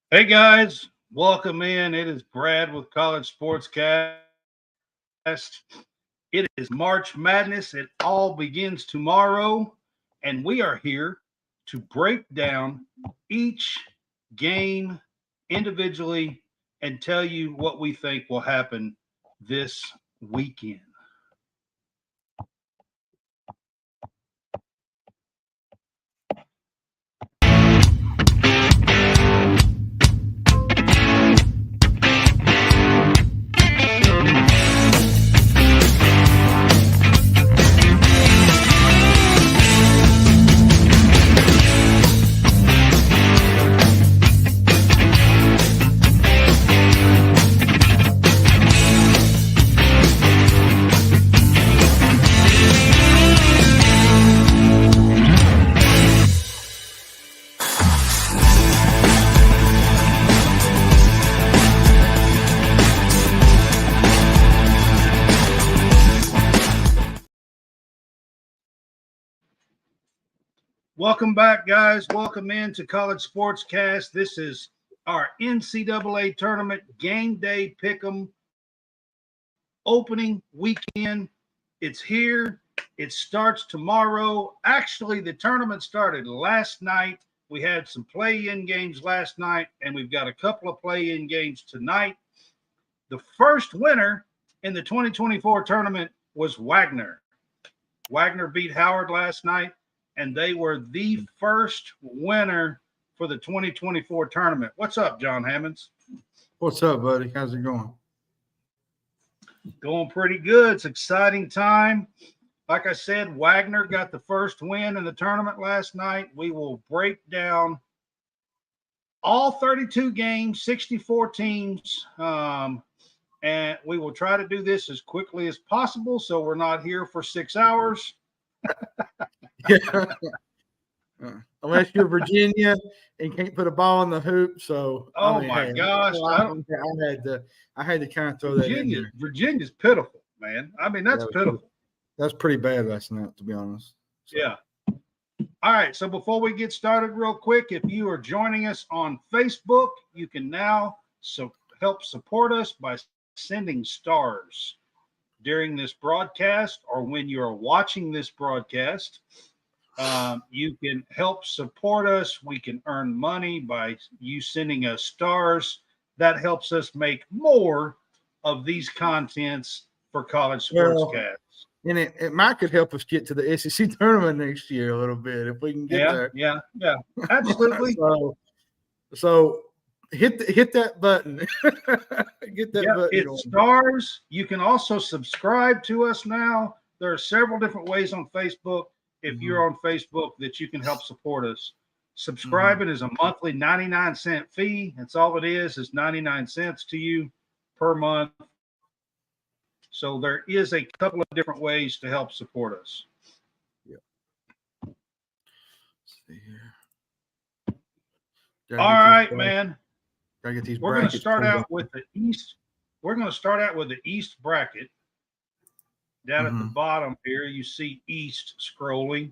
Hey guys, welcome in. It is Brad with College SportsCast. It is March Madness. It all begins tomorrow, and we are here to break down each game individually and tell you what we think will happen this weekend. Welcome back, guys. Welcome in to College Sportscast. This is our NCAA tournament game day pick'em opening weekend. It's here. It starts tomorrow. Actually, the tournament started last night. We had some play-in games last night, and we've got a couple of play-in games tonight. The first winner in the 2024 tournament was Wagner. Wagner beat Howard last night, and they were the first winner for the 2024 tournament. What's up, John Hammonds? What's up, buddy? How's it going? Going pretty good. It's exciting time. Like I said, Wagner got the first win in the tournament last night. We will break down all 32 games, 64 teams, and we will try to do this as quickly as possible so we're not here for 6 hours. Yeah. Unless you're Virginia and can't put a ball in the hoop, so my gosh, I had to kind of throw that in there. Virginia's pitiful, man. I mean, that's pitiful. That's pretty bad last night, to be honest. So. Yeah. All right. So before we get started, real quick, if you are joining us on Facebook, you can now help support us by sending stars during this broadcast or when you're watching this broadcast. You can help support us. We can earn money by you sending us stars. That helps us make more of these contents for College Sportscast. And it might could help us get to the SEC tournament next year a little bit if we can get there. Yeah, absolutely. so hit that button. Get that button. It's stars. You can also subscribe to us now. There are several different ways on Facebook. If you're on Facebook, that you can help support us. Subscribing is a monthly 99-cent fee. That's all it is 99 cents to you per month. So there is a couple of different ways to help support us. Yeah. Let's see here. All right, man. Gotta get these. We're going to start out with the East. We're going to start out with the East bracket. Down at the bottom here, you see East scrolling.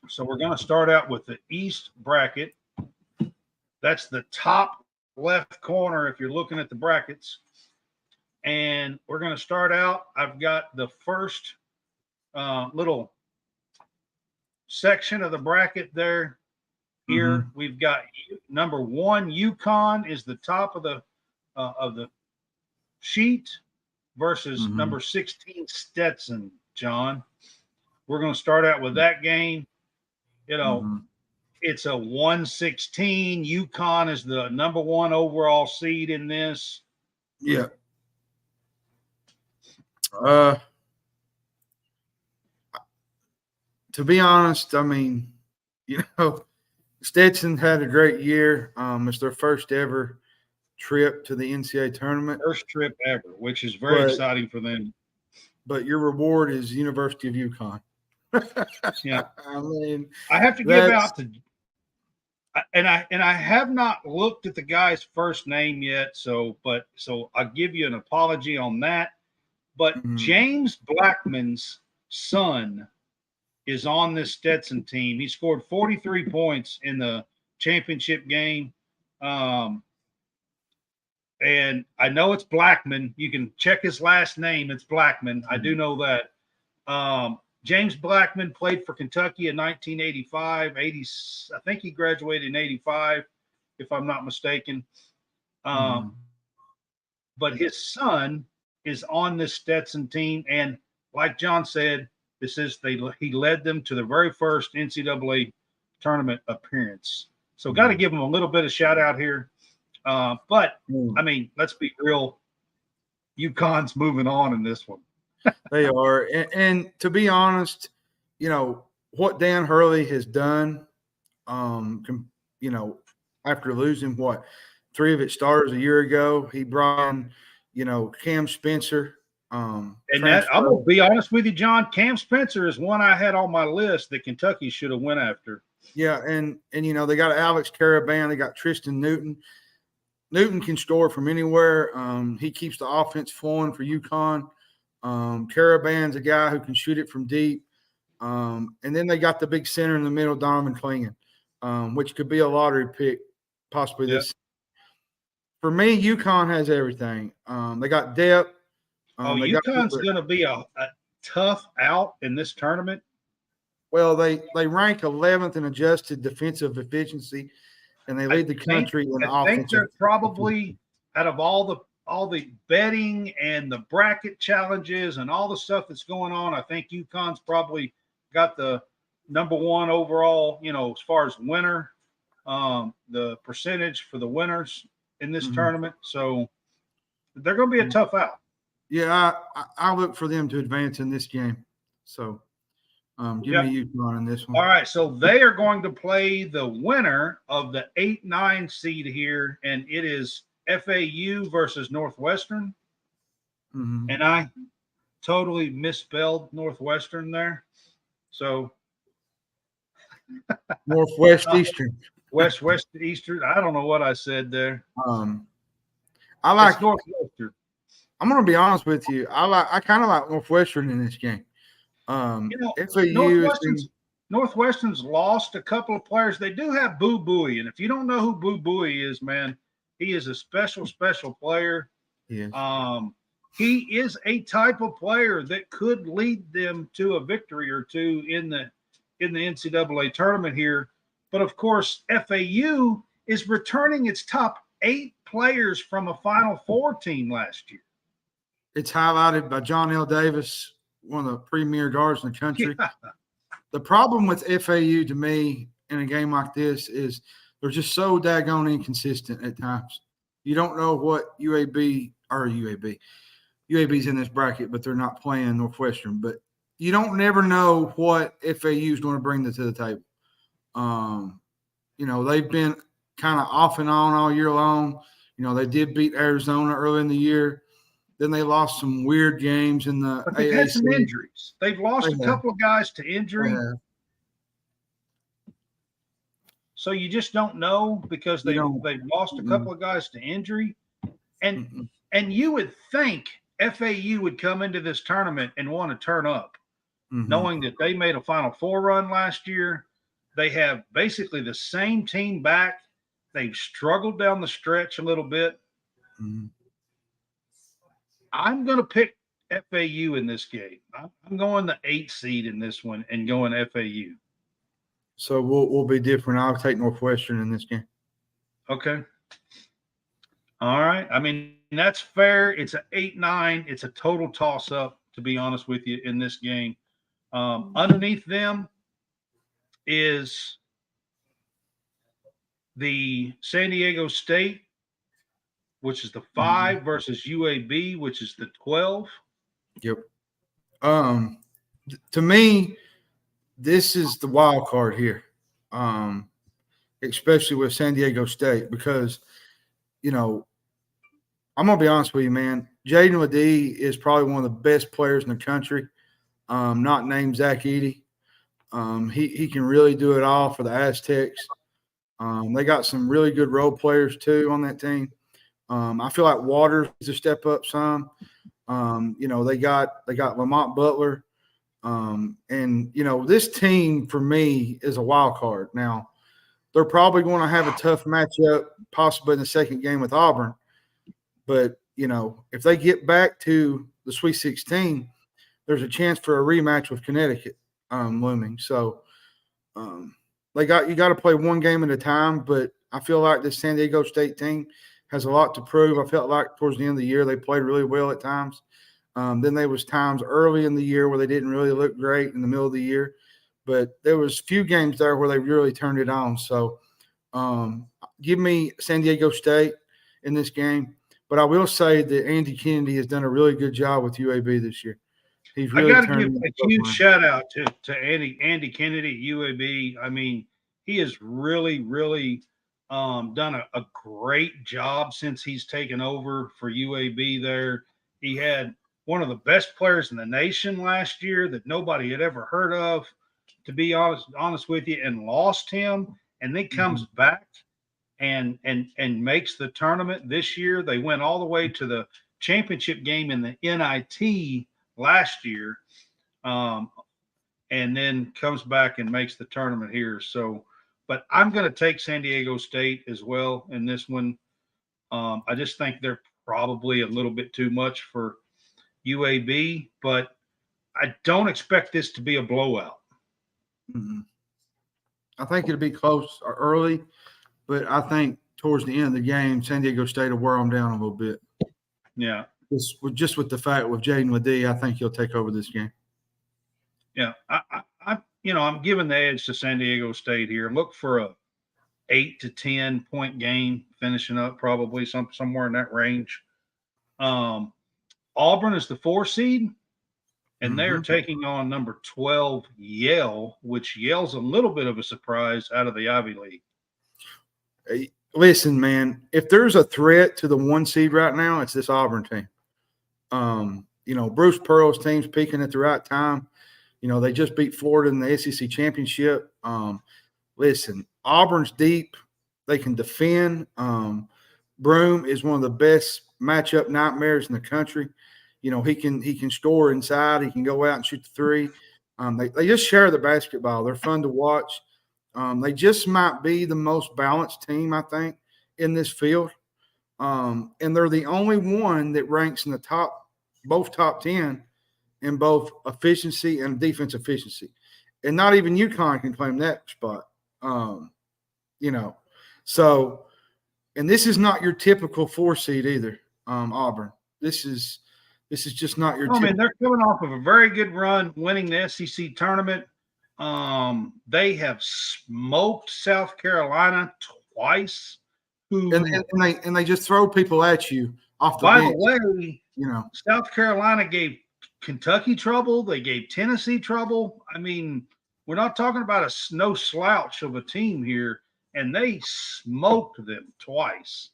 So we're going to start out with the East bracket. That's the top left corner if you're looking at the brackets. And we're going to start out. I've got the first little section of the bracket there. Here we've got number 1, UConn is the top of the sheet. Versus number 16, Stetson, John. We're going to start out with that game. It's a 116. UConn is the number 1 overall seed in this. Yeah. To be honest, I mean, Stetson had a great year. It's their first ever trip to the NCAA tournament. First trip ever, which is very exciting for them. But your reward is University of UConn. Yeah. I mean, I have to give out to and I have not looked at the guy's first name yet, so I'll give you an apology on that. But James Blackman's son is on this Stetson team. He scored 43 points in the championship game. And I know it's Blackman. You can check his last name. It's Blackman. I do know that. James Blackman played for Kentucky in 1985. I think he graduated in 85, if I'm not mistaken. But his son is on this Stetson team. And like John said, he led them to the very first NCAA tournament appearance. So got to give him a little bit of shout out here. But I mean, let's be real. UConn's moving on in this one. They are. And to be honest, you know, what Dan Hurley has done, you know, after losing 3 of its starters a year ago, he brought in, you know, Cam Spencer. And that, I'm going to be honest with you, John, Cam Spencer is one I had on my list that Kentucky should have went after. Yeah. And, you know, they got Alex Caravan. They got Tristan Newton. Newton can score from anywhere. He keeps the offense flowing for UConn. Caravan's a guy who can shoot it from deep. And then they got the big center in the middle, Donovan Klingen, which could be a lottery pick possibly this. For me, UConn has everything. They got depth. UConn's going to be a tough out in this tournament. Well, they rank 11th in adjusted defensive efficiency, and they lead the country in offensive. I think they're probably, out of all the betting and the bracket challenges and all the stuff that's going on, I think UConn's probably got the number 1 overall, you know, as far as winner, the percentage for the winners in this tournament. So they're going to be a tough out. Yeah, I look for them to advance in this game. So give me UConn in this one. All right, so they are going to play the winner of the 8-9 seed here, and it is FAU versus Northwestern. And I totally misspelled Northwestern there. So Northwest Eastern. West Eastern. I don't know what I said there. I like Northwestern. I'm going to be honest with you. I kind of like Northwestern in this game. You know, FAU Northwestern's lost a couple of players. They do have Boo Buie, and if you don't know who Boo Buie is, man, he is a special player. Yes. He is a type of player that could lead them to a victory or two in the NCAA tournament here. But of course, FAU is returning its top 8 players from a Final Four team last year. It's highlighted by John L. Davis, one of the premier guards in the country. Yeah. The problem with FAU to me in a game like this is they're just so daggone inconsistent at times. You don't know what UAB's in this bracket, but they're not playing Northwestern. But you don't never know what FAU is going to bring to the table. You know, they've been kind of off and on all year long. You know, they did beat Arizona early in the year. Then they lost some weird games in the but they've had some injuries. They've lost a couple of guys to injury. So you just don't know because they've lost a couple of guys to injury. And you would think FAU would come into this tournament and want to turn up, knowing that they made a Final Four run last year. They have basically the same team back. They've struggled down the stretch a little bit. I'm going to pick FAU in this game. I'm going the 8 seed in this one and going FAU. So we'll be different. I'll take Northwestern in this game. Okay. All right. I mean, that's fair. It's an 8-9. It's a total toss-up, to be honest with you, in this game. Underneath them is the San Diego State, which is the 5 versus UAB, which is the 12. Yep. To me, this is the wild card here, especially with San Diego State, because, you know, I'm going to be honest with you, man. Jaden Ledee is probably one of the best players in the country, not named Zach Edey. He can really do it all for the Aztecs. They got some really good role players, too, on that team. I feel like Waters is a step up some. You know, they got Lamont Butler. And, you know, this team for me is a wild card. Now, they're probably going to have a tough matchup, possibly in the second game with Auburn. But, if they get back to the Sweet 16, there's a chance for a rematch with Connecticut looming. So you got to play one game at a time. But I feel like this San Diego State team has a lot to prove. I felt like towards the end of the year they played really well at times. Then there was times early in the year where they didn't really look great in the middle of the year. But there was a few games there where they really turned it on. So give me San Diego State in this game. But I will say that Andy Kennedy has done a really good job with UAB this year. He's really I got to give a huge shout out to Andy Kennedy at UAB. I mean, he has really, really done a great job since he's taken over for UAB there. He had one of the best players in the nation last year that nobody had ever heard of, to be honest with you, and lost him, and then comes back and makes the tournament this year. They went all the way to the championship game in the NIT last year, and then comes back and makes the tournament here. So, but I'm going to take San Diego State as well in this one. I just think they're probably a little bit too much for UAB, but I don't expect this to be a blowout. Mm-hmm. I think it'll be close early, but I think towards the end of the game, San Diego State will wear them down a little bit. Yeah. Just with the fact with Jaden Ledee, I think he'll take over this game. Yeah. I'm giving the edge to San Diego State here. Look for a 8 to 10 point game finishing up, probably somewhere in that range. Auburn is the 4 seed, and they're taking on number 12 Yale, which Yale's a little bit of a surprise out of the Ivy League. Hey, listen, man, if there's a threat to the 1 seed right now, it's this Auburn team. Bruce Pearl's team's peaking at the right time. They just beat Florida in the SEC championship. Listen, Auburn's deep. They can defend. Broome is one of the best matchup nightmares in the country. He can score inside. He can go out and shoot the 3. They just share the basketball. They're fun to watch. They just might be the most balanced team, I think, in this field. And they're the only one that ranks in the both top 10 in both efficiency and defense efficiency. And not even UConn can claim that spot. So, and this is not your typical 4 seed either, Auburn. This is just not your I mean, they're coming off of a very good run winning the SEC tournament. They have smoked South Carolina twice. And they just throw people at you off the bench. By the way, South Carolina gave Kentucky trouble. They gave Tennessee trouble. I mean, we're not talking about no slouch of a team here, and they smoked them twice.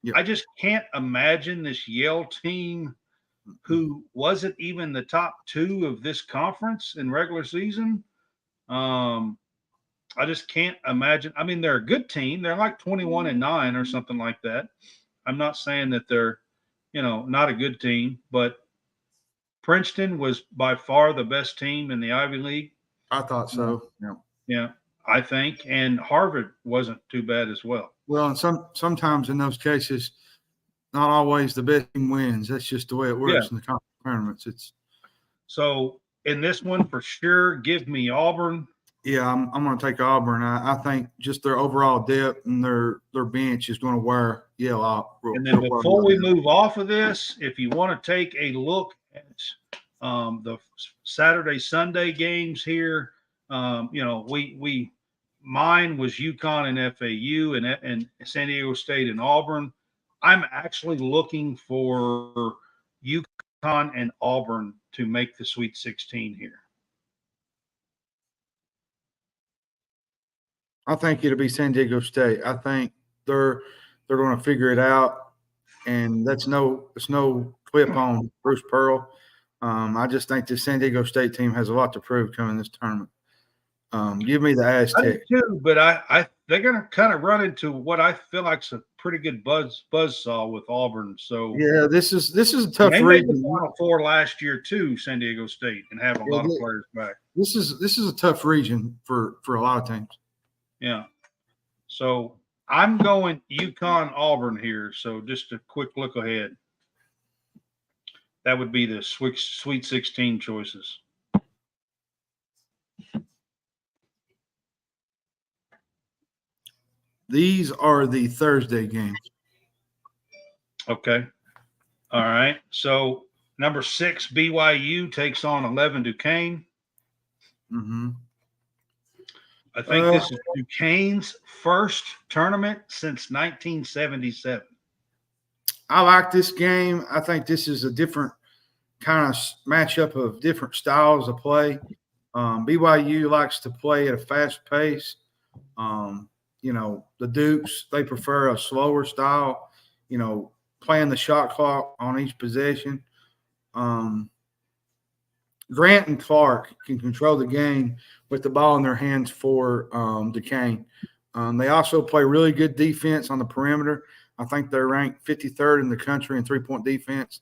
Yep. I just can't imagine this Yale team, who wasn't even the top 2 of this conference in regular season. I just can't imagine. I mean, they're a good team. They're like 21-9 or something like that. I'm not saying that they're, not a good team, but Princeton was by far the best team in the Ivy League. I thought so. Yeah, I think. And Harvard wasn't too bad as well. Well, and sometimes in those cases, not always the best team wins. That's just the way it works in the conference tournaments. So in this one, for sure, give me Auburn. Yeah, I'm going to take Auburn. I think just their overall depth and their bench is going to wear Yale out. And then before we move off of this, if you want to take a look at the Saturday, Sunday games here, mine was UConn and FAU and San Diego State and Auburn. I'm actually looking for UConn and Auburn to make the Sweet 16 here. I think it'll be San Diego State. I think they're going to figure it out, and it's no clip on Bruce Pearl. I just think the San Diego State team has a lot to prove coming this tournament. Give me the Aztecs. I do too, but they're going to kind of run into what I feel like's a pretty good buzzsaw with Auburn. So yeah, this is a tough region. They made the Final Four last year too, San Diego State, and have a lot of players back. This is a tough region for a lot of teams. Yeah. So I'm going UConn Auburn here. So just a quick look ahead. That would be the Sweet 16 choices. These are the Thursday games. Okay. All right. So number 6, BYU takes on 11 Duquesne. Mm-hmm. I think this is Duquesne's first tournament since 1977. I like this game. I think this is a different kind of matchup of different styles of play. BYU likes to play at a fast pace. The Dukes, they prefer a slower style, playing the shot clock on each possession. Grant and Clark can control the game with the ball in their hands for Duquesne. They also play really good defense on the perimeter. I think they're ranked 53rd in the country in three-point defense.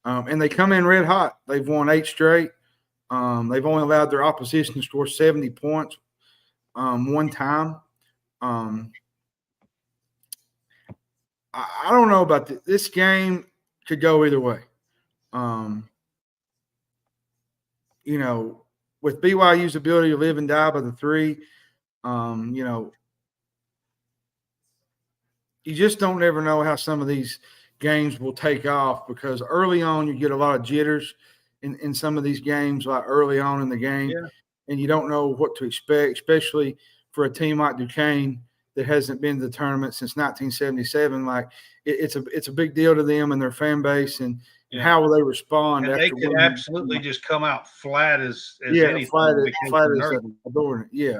And they come in red hot. They've won 8 straight. They've only allowed their opposition to score 70 points one time. I don't know about this. This game could go either way. With BYU's ability to live and die by the three, you just don't ever know how some of these games will take off, because early on you get a lot of jitters in some of these games, like early on in the game, and you don't know what to expect, especially for a team like Duquesne that hasn't been to the tournament since 1977. Like it's a big deal to them and their fan base, and how will they respond? And they could absolutely just come out flat as anything. Flat as a door. Yeah,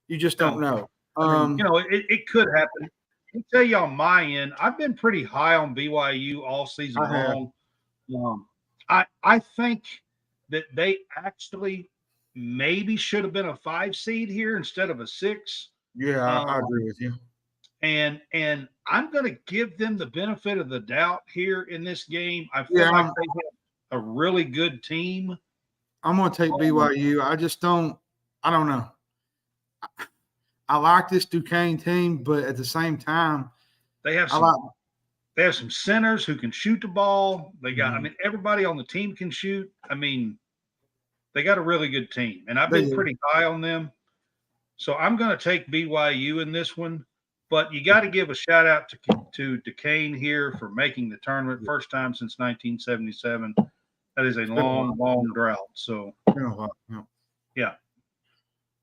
you just don't know. It could happen. I'll tell you on my end, I've been pretty high on BYU all season long. I think that they actually maybe should have been a 5 seed here instead of a 6. Yeah, I agree with you. And I'm going to give them the benefit of the doubt here in this game. I feel like they have a really good team. I'm going to take BYU. I don't know. I like this Duquesne team, but at the same time, they have some centers who can shoot the ball. They got, everybody on the team can shoot. They got a really good team, and I've been pretty high on them. So I'm going to take BYU in this one, but you got to give a shout out to Duquesne here for making the tournament first time since 1977. That is a long, long drought. So, yeah.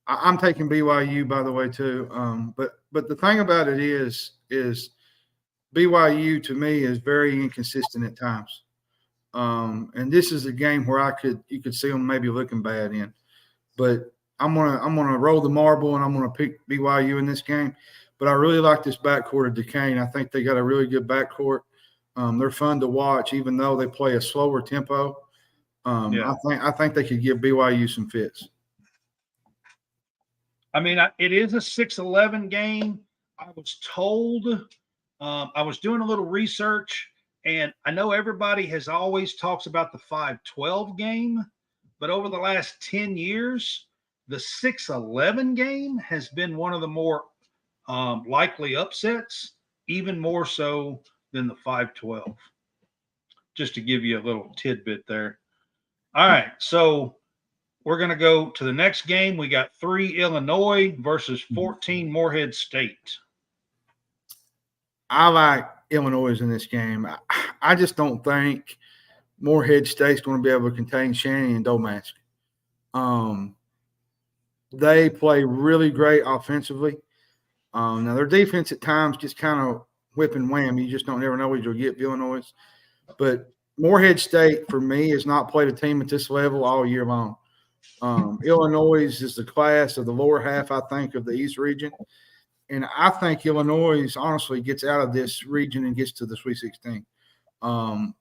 I'm taking BYU, by the way, too. But the thing about it is BYU to me is very inconsistent at times. And this is a game where you could see them maybe looking bad in. But I'm gonna roll the marble and I'm gonna pick BYU in this game. But I really like this backcourt of Duquesne. I think they got a really good backcourt. They're fun to watch, even though they play a slower tempo. I think they could give BYU some fits. It is a 6-11 game. I was told, I was doing a little research, and I know everybody has always talks about the 5-12 game, but over the last 10 years, the 6-11 game has been one of the more likely upsets, even more so than the 5-12. Just to give you a little tidbit there. All right, so we're going to go to the next game. We got 3 Illinois versus 14 Morehead State. I like Illinois in this game. I just don't think Morehead State's going to be able to contain Shannon and Domask. They play really great offensively. Now, their defense at times just kind of whip and wham. You just don't ever know what you'll get with Illinois. But Morehead State, for me, has not played a team at this level all year long. Illinois is the class of the lower half, I think, of the East region. And I think Illinois, honestly, gets out of this region and gets to the Sweet 16.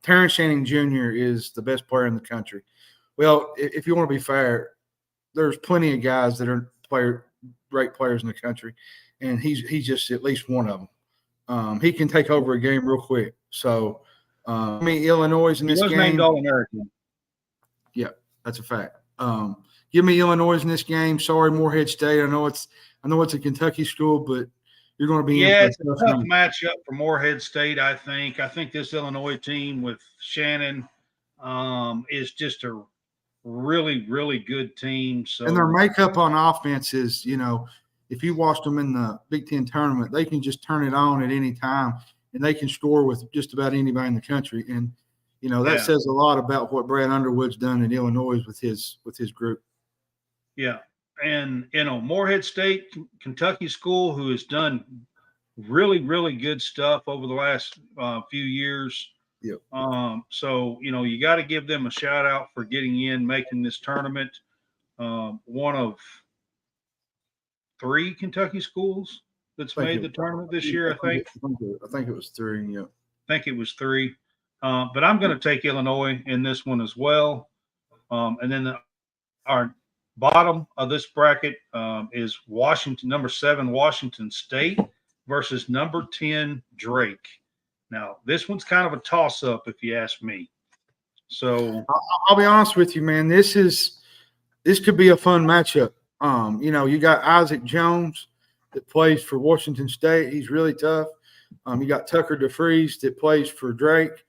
Terrence Shannon Jr. is the best player in the country. Well, if you want to be fair, there's plenty of guys that are great players in the country, and he's just at least one of them. He can take over a game real quick. So, Illinois in this game. He was named All-American. Yeah, that's a fact. Give me Illinois in this game. Sorry, Morehead State. I know it's a Kentucky school, but you're going to be Yeah, in it's a for a tough tough game. matchup for Morehead State, I think. I think this Illinois team with Shannon is just a really, really good team. And their So, makeup on offense is, if you watched them in the Big Ten tournament, they can just turn it on at any time, and they can score with just about anybody in the country. And that yeah, says a lot about what Brad Underwood's done in Illinois with his group. yeah. And, Morehead State, Kentucky school, who has done really, really good stuff over the last few years. Yep. So, you got to give them a shout out for getting in, making this tournament. One of 3 Kentucky schools that's made the tournament this year, I think. I think it was 3. Yeah. I think it was 3. But I'm going to take Illinois in this one as well. And then our bottom of this bracket is Washington, number 7, Washington State versus number 10, Drake. Now, this one's kind of a toss-up, if you ask me. So I'll be honest with you, man. This could be a fun matchup. You got Isaac Jones that plays for Washington State. He's really tough. You got Tucker DeFries that plays for Drake.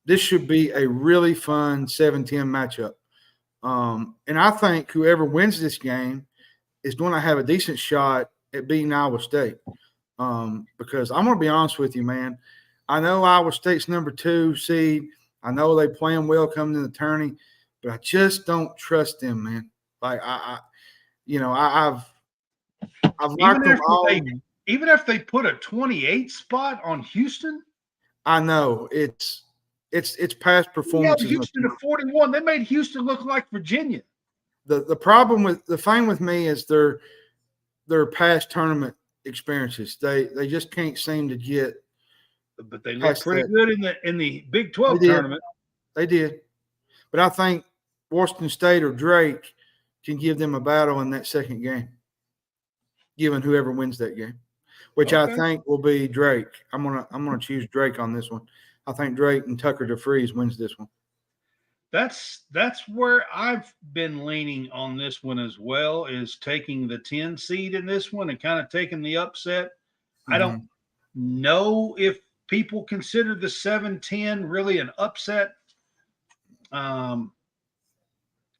This should be a really fun 7-10 matchup. And I think whoever wins this game is going to have a decent shot at beating Iowa State. Because I'm going to be honest with you, man. I know Iowa State's number 2 seed. I know they playing well coming to the tourney, but I just don't trust them, man. Like I've liked them all. Even if they put a 28 spot on Houston, I know it's past performance. Yeah, Houston at 41. They made Houston look like Virginia. The problem with the thing with me is their past tournament experiences. They just can't seem to get. But they look pretty good in the Big 12 tournament. They did, but I think Washington State or Drake can give them a battle in that second game, given whoever wins that game, which I think will be Drake. I'm gonna choose Drake on this one. I think Drake and Tucker DeFries wins this one. That's where I've been leaning on this one as well, is taking the 10 seed in this one and kind of taking the upset. Mm-hmm. I don't know if people consider the 7-10 really an upset. I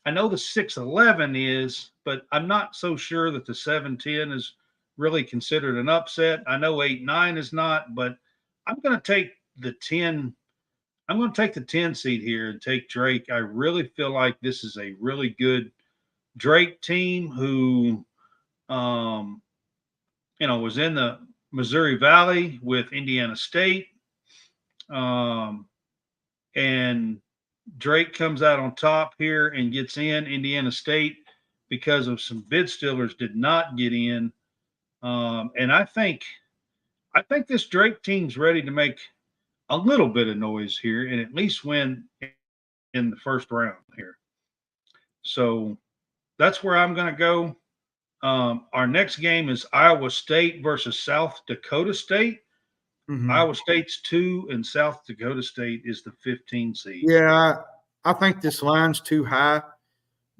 know the 6-11 is, but I'm not so sure that the 7-10 is really considered an upset. I know 8-9 is not, but I'm going to take the 10. I'm going to take the 10 seed here and take Drake. I really feel like this is a really good Drake team who, was in the Missouri Valley with Indiana State. And Drake comes out on top here and gets in. Indiana State, because of some bid stealers, did not get in. And I think this Drake team's ready to make a little bit of noise here and at least win in the first round here. So that's where I'm going to go. Our next game is Iowa State versus South Dakota State. Mm-hmm. Iowa State's 2 and South Dakota State is the 15 seed. Yeah, I think this line's too high,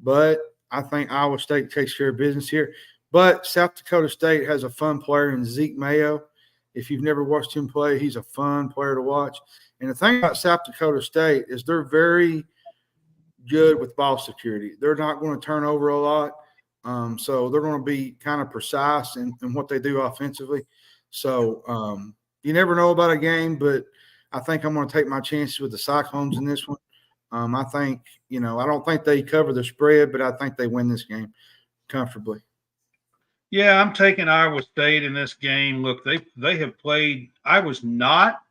but I think Iowa State takes care of business here. But South Dakota State has a fun player in Zeke Mayo. If you've never watched him play, he's a fun player to watch. And the thing about South Dakota State is they're very good with ball security. They're not going to turn over a lot. So they're going to be kind of precise in what they do offensively. So you never know about a game, but I think I'm going to take my chances with the Cyclones in this one. I think, I don't think they cover the spread, but I think they win this game comfortably. Yeah, I'm taking Iowa State in this game. Look, they have played. I was not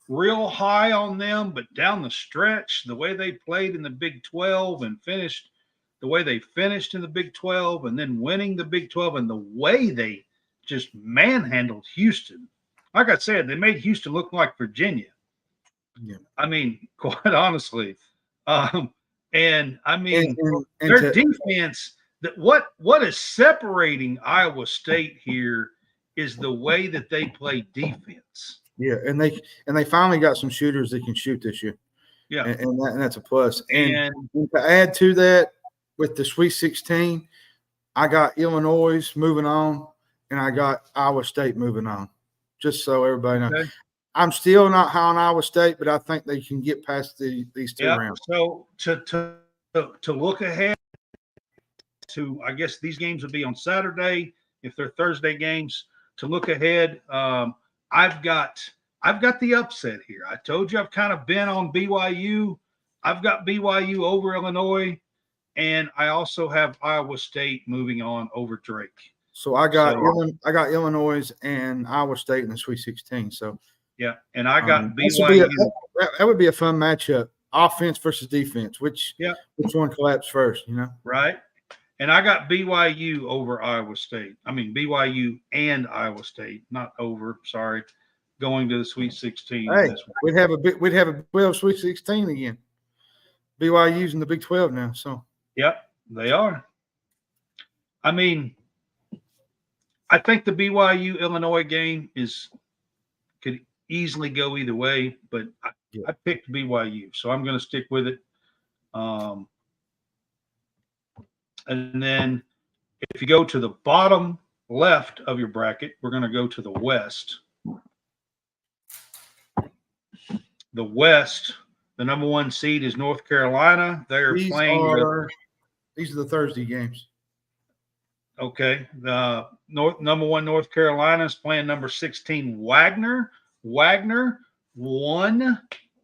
real high on them, but down the stretch, the way they played in the Big 12 and finished the way they finished in the Big 12 and then winning the Big 12 and the way they just manhandled Houston. Like I said, they made Houston look like Virginia. Yeah. I mean, quite honestly. And I mean, their defense – what is separating Iowa State here is the way that they play defense. Yeah, and they finally got some shooters that can shoot this year. Yeah, and that's a plus. And to add to that, with the Sweet 16, I got Illinois moving on, and I got Iowa State moving on. Just so everybody knows. Okay. I'm still not high on Iowa State, but I think they can get past these two rounds. So to look ahead to, I guess these games would be on Saturday if they're Thursday games. To look ahead, I've got the upset here. I told you I've kind of been on BYU. I've got BYU over Illinois, and I also have Iowa State moving on over Drake. So I got Illinois and Iowa State in the Sweet 16. So yeah, and I got BYU. That would be a fun matchup. Offense versus defense. Which one collapsed first? Right. And I got BYU over Iowa State. I mean BYU and Iowa State, not over. Sorry, going to the Sweet 16. Hey, we'd have a Big 12 Sweet 16 again. BYU's in the Big 12 now. So yep, they are. I mean, I think the BYU Illinois game could easily go either way, but I picked BYU, so I'm going to stick with it. And then if you go to the bottom left of your bracket, we're going to go to the West. The West, the number 1 seed is North Carolina. They're playing. These are the Thursday games. Okay. The number 1 North Carolina is playing number 16 Wagner. Wagner won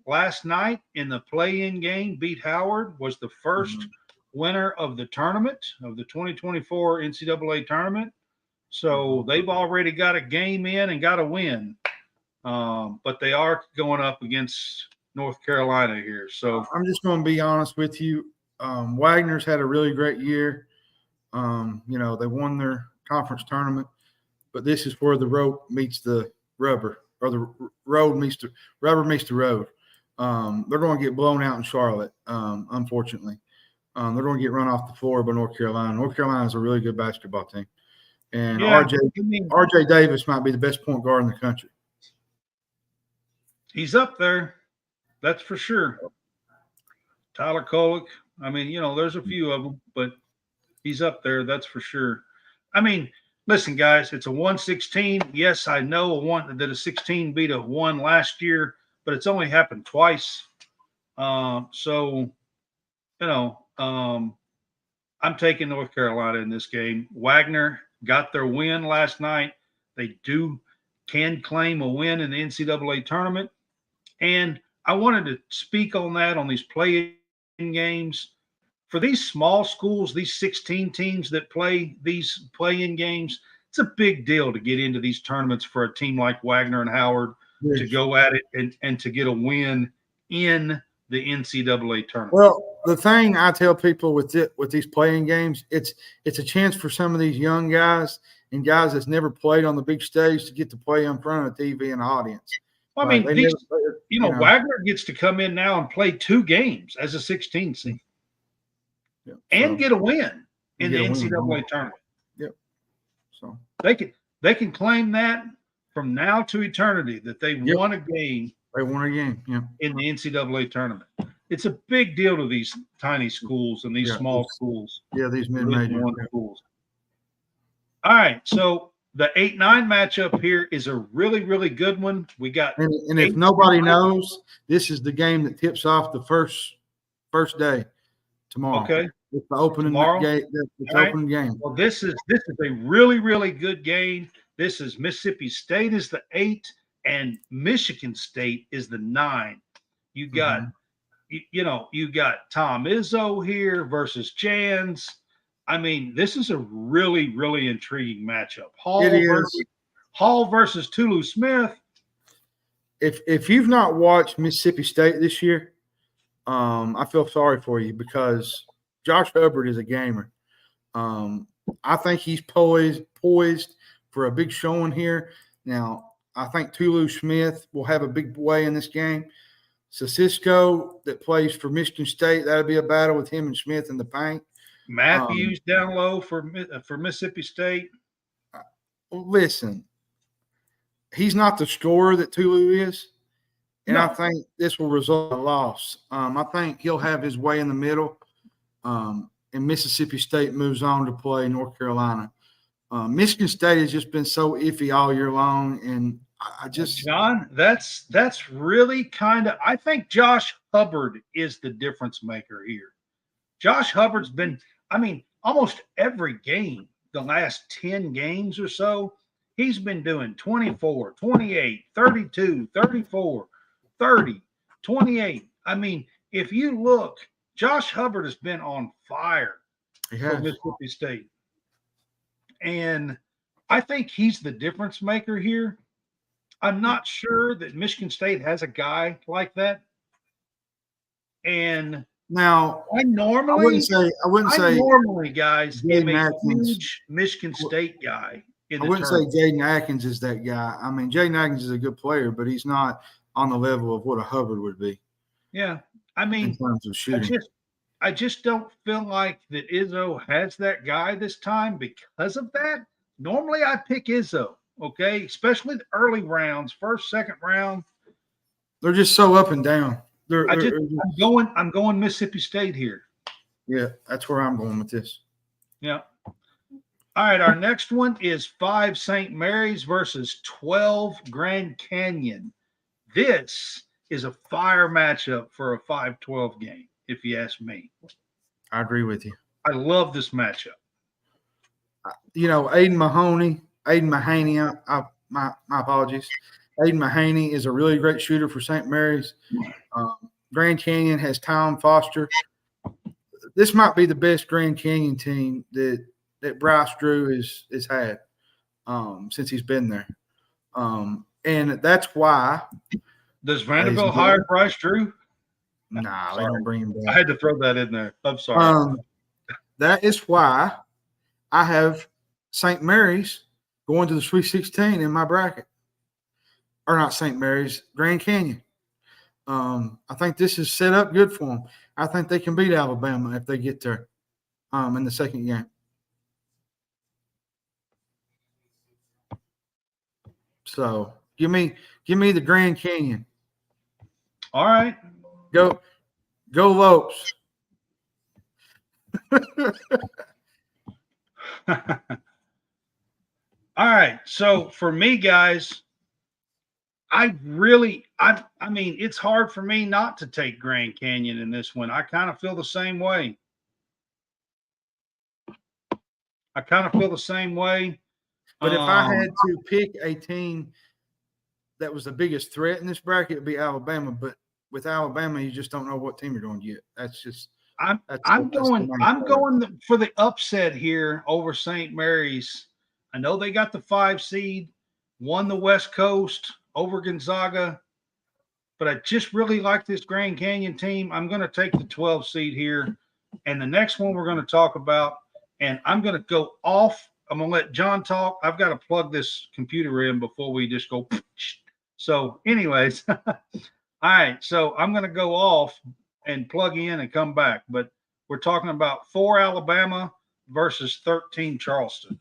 last night in the play-in game, beat Howard, was the first winner of the tournament, of the 2024 NCAA tournament. So they've already got a game in and got a win. But they are going up against North Carolina here. So I'm just going to be honest with you. Wagner's had a really great year. They won their conference tournament, but this is where the rope meets the rubber, or the road meets the rubber meets the road. They're going to get blown out in Charlotte, unfortunately. They're going to get run off the floor by North Carolina. North Carolina is a really good basketball team. And RJ Davis might be the best point guard in the country. He's up there. That's for sure. Tyler Kolek. I mean, there's a few of them, but he's up there. That's for sure. I mean, listen, guys, it's a 116. Yes, I know that a 16 beat a 1 last year, but it's only happened twice. I'm taking North Carolina in this game. Wagner got their win last night. They can claim a win in the NCAA tournament. And I wanted to speak on that on these play-in games. For these small schools, these 16 teams that play these play-in games, it's a big deal to get into these tournaments for a team like Wagner and Howard to go at it and to get a win in the NCAA tournament. Well, the thing I tell people with these playing games, it's a chance for some of these young guys and guys that's never played on the big stage to get to play in front of TV and audience. Well, I mean, Wagner gets to come in now and play 2 games as a 16 seed and get a win in the NCAA tournament. Yep. So they can claim that from now to eternity that they won a game. They won a game, in the NCAA tournament. It's a big deal to these tiny schools and these small schools. Yeah, these mid-major schools. All right, so the 8-9 matchup here is a really, really good one. We got and if nobody knows, this is the game that tips off the first day tomorrow. Okay, it's the opening game. Opening game. Well, this is a really, really good game. This is Mississippi State is the 8. And Michigan State is the 9. You got, you got Tom Izzo here versus Jans. I mean, this is a really, really intriguing matchup. Hall versus Tulu Smith. If you've not watched Mississippi State this year, I feel sorry for you because Josh Hubbard is a gamer. I think he's poised for a big showing here. Now, I think Tulu Smith will have a big way in this game. Cisco that plays for Michigan State, that'll be a battle with him and Smith in the paint. Matthews down low for Mississippi State. Listen, he's not the scorer that Tulu is, and I think this will result in a loss. I think he'll have his way in the middle, and Mississippi State moves on to play North Carolina. Michigan State has just been so iffy all year long, and I just John, that's really kind of. I think Josh Hubbard is the difference maker here. Josh Hubbard's been, I mean, almost every game, the last 10 games or so, he's been doing 24, 28, 32, 34, 30, 28. I mean, if you look, Josh Hubbard has been on fire for Mississippi State. And I think he's the difference maker here. I'm not sure that Michigan State has a guy like that. And now I wouldn't say normally, guys, am a huge Michigan State guy. I wouldn't say Jaden Atkins is that guy. I mean, Jaden Atkins is a good player, but he's not on the level of what a Hubbard would be. Yeah, I mean, in terms of shooting, I just don't feel like that Izzo has that guy this time because of that. Normally, I pick Izzo. Okay, especially the early rounds, first, second round. They're just so up and down. I'm going Mississippi State here. Yeah, that's where I'm going with this. Yeah. All right, our next one is 5 St. Mary's versus 12 Grand Canyon. This is a fire matchup for a 5-12 game, if you ask me. I agree with you. I love this matchup. You know, Aiden Mahaney, my apologies. Aiden Mahaney is a really great shooter for St. Mary's. Grand Canyon has Tom Foster. This might be the best Grand Canyon team that Bryce Drew has had since he's been there. And that's why. Does Vanderbilt hire Bryce Drew? No, they don't bring him back. I had to throw that in there. I'm sorry. That is why I have St. Mary's going to the Sweet 16 in my bracket. Or not St. Mary's, Grand Canyon. I think this is set up good for them. I think they can beat Alabama if they get there in the second game. So give me the Grand Canyon. All right. Go Lopes. All right. So for me, guys, I mean, it's hard for me not to take Grand Canyon in this one. I kind of feel the same way. But if I had to pick a team that was the biggest threat in this bracket, it'd be Alabama. But with Alabama, you just don't know what team you're going to get. That's just I'm going for the upset here over St. Mary's. I know they got the 5 seed, won the West Coast over Gonzaga, but I just really like this Grand Canyon team. I'm going to take the 12 seed here. And the next one we're going to talk about, and I'm going to go off. I'm going to let John talk. I've got to plug this computer in before we just go. So anyways, all right. So I'm going to go off and plug in and come back. But we're talking about 4 Alabama versus 13 Charleston.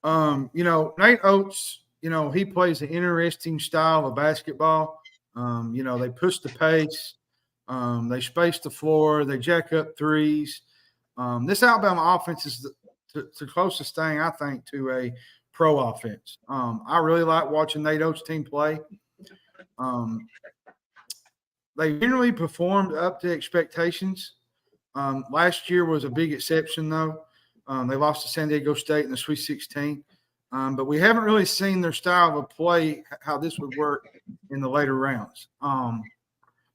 Nate Oates, he plays an interesting style of basketball. They push the pace. They space the floor. They jack up threes. This Alabama offense is the closest thing, I think, to a pro offense. I really like watching Nate Oates' team play. They generally performed up to expectations. Last year was a big exception, though. They lost to San Diego State in the Sweet 16. But we haven't really seen their style of play, how this would work in the later rounds.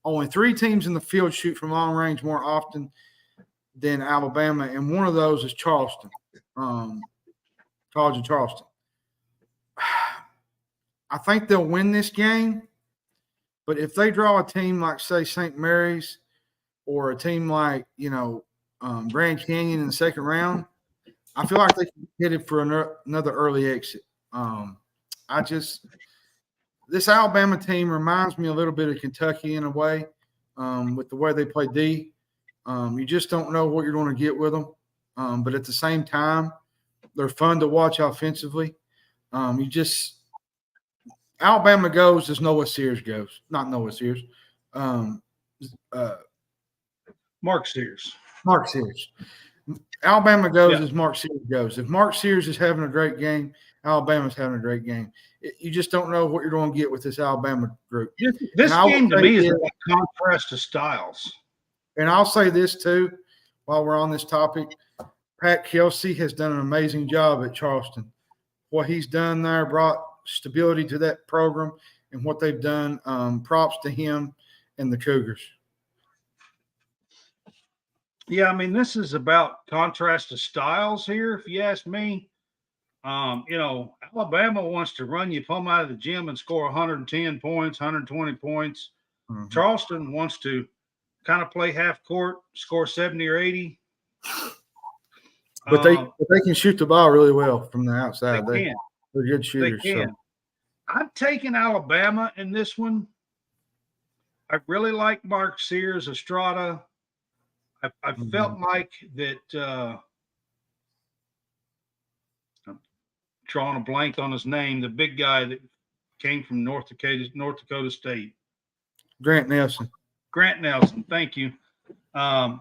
Only 3 teams in the field shoot from long range more often than Alabama, and one of those is Charleston, College of Charleston. I think they'll win this game, but if they draw a team like, say, St. Mary's or a team like, Grand Canyon in the second round, I feel like they can be headed for another early exit. This Alabama team reminds me a little bit of Kentucky in a way, with the way they play D. You just don't know what you're going to get with them. But at the same time, they're fun to watch offensively. Alabama goes as Noah Sears goes. Not Noah Sears. Mark Sears. Mark Sears. Alabama goes as Mark Sears goes. If Mark Sears is having a great game, Alabama's having a great game. You just don't know what you're going to get with this Alabama group. This game to me is about contrast to styles. And I'll say this too, while we're on this topic, Pat Kelsey has done an amazing job at Charleston. What he's done there brought stability to that program, and what they've done, props to him and the Cougars. Yeah, I mean, this is about contrast to styles here, if you ask me. Alabama wants to run you plumb out of the gym and score 110 points, 120 points. Mm-hmm. Charleston wants to kind of play half court, score 70 or 80. But they can shoot the ball really well from the outside. They can. They're good shooters. They can. So. I'm taking Alabama in this one. I really like Mark Sears, Estrada. I felt like that I'm drawing a blank on his name, the big guy that came from North Dakota State. Grant Nelson, thank you. I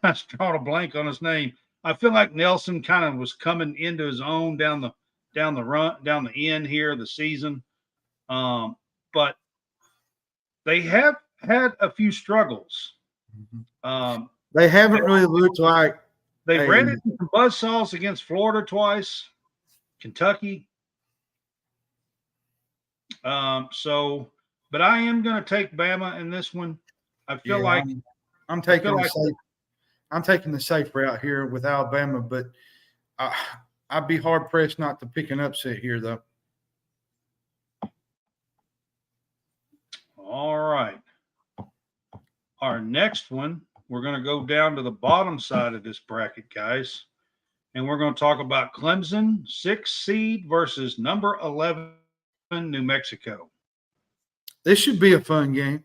was drawing a blank on his name. I feel like Nelson kind of was coming into his own down the end here of the season. But they have had a few struggles. They haven't really looked like they ran into some buzzsaws against Florida twice, Kentucky. But I am going to take Bama in this one. I feel like I'm taking the safe route here with Alabama, but I'd be hard pressed not to pick an upset here, though. All right. Our next one, we're going to go down to the bottom side of this bracket, guys, and we're going to talk about Clemson, 6th seed versus number 11, New Mexico. This should be a fun game.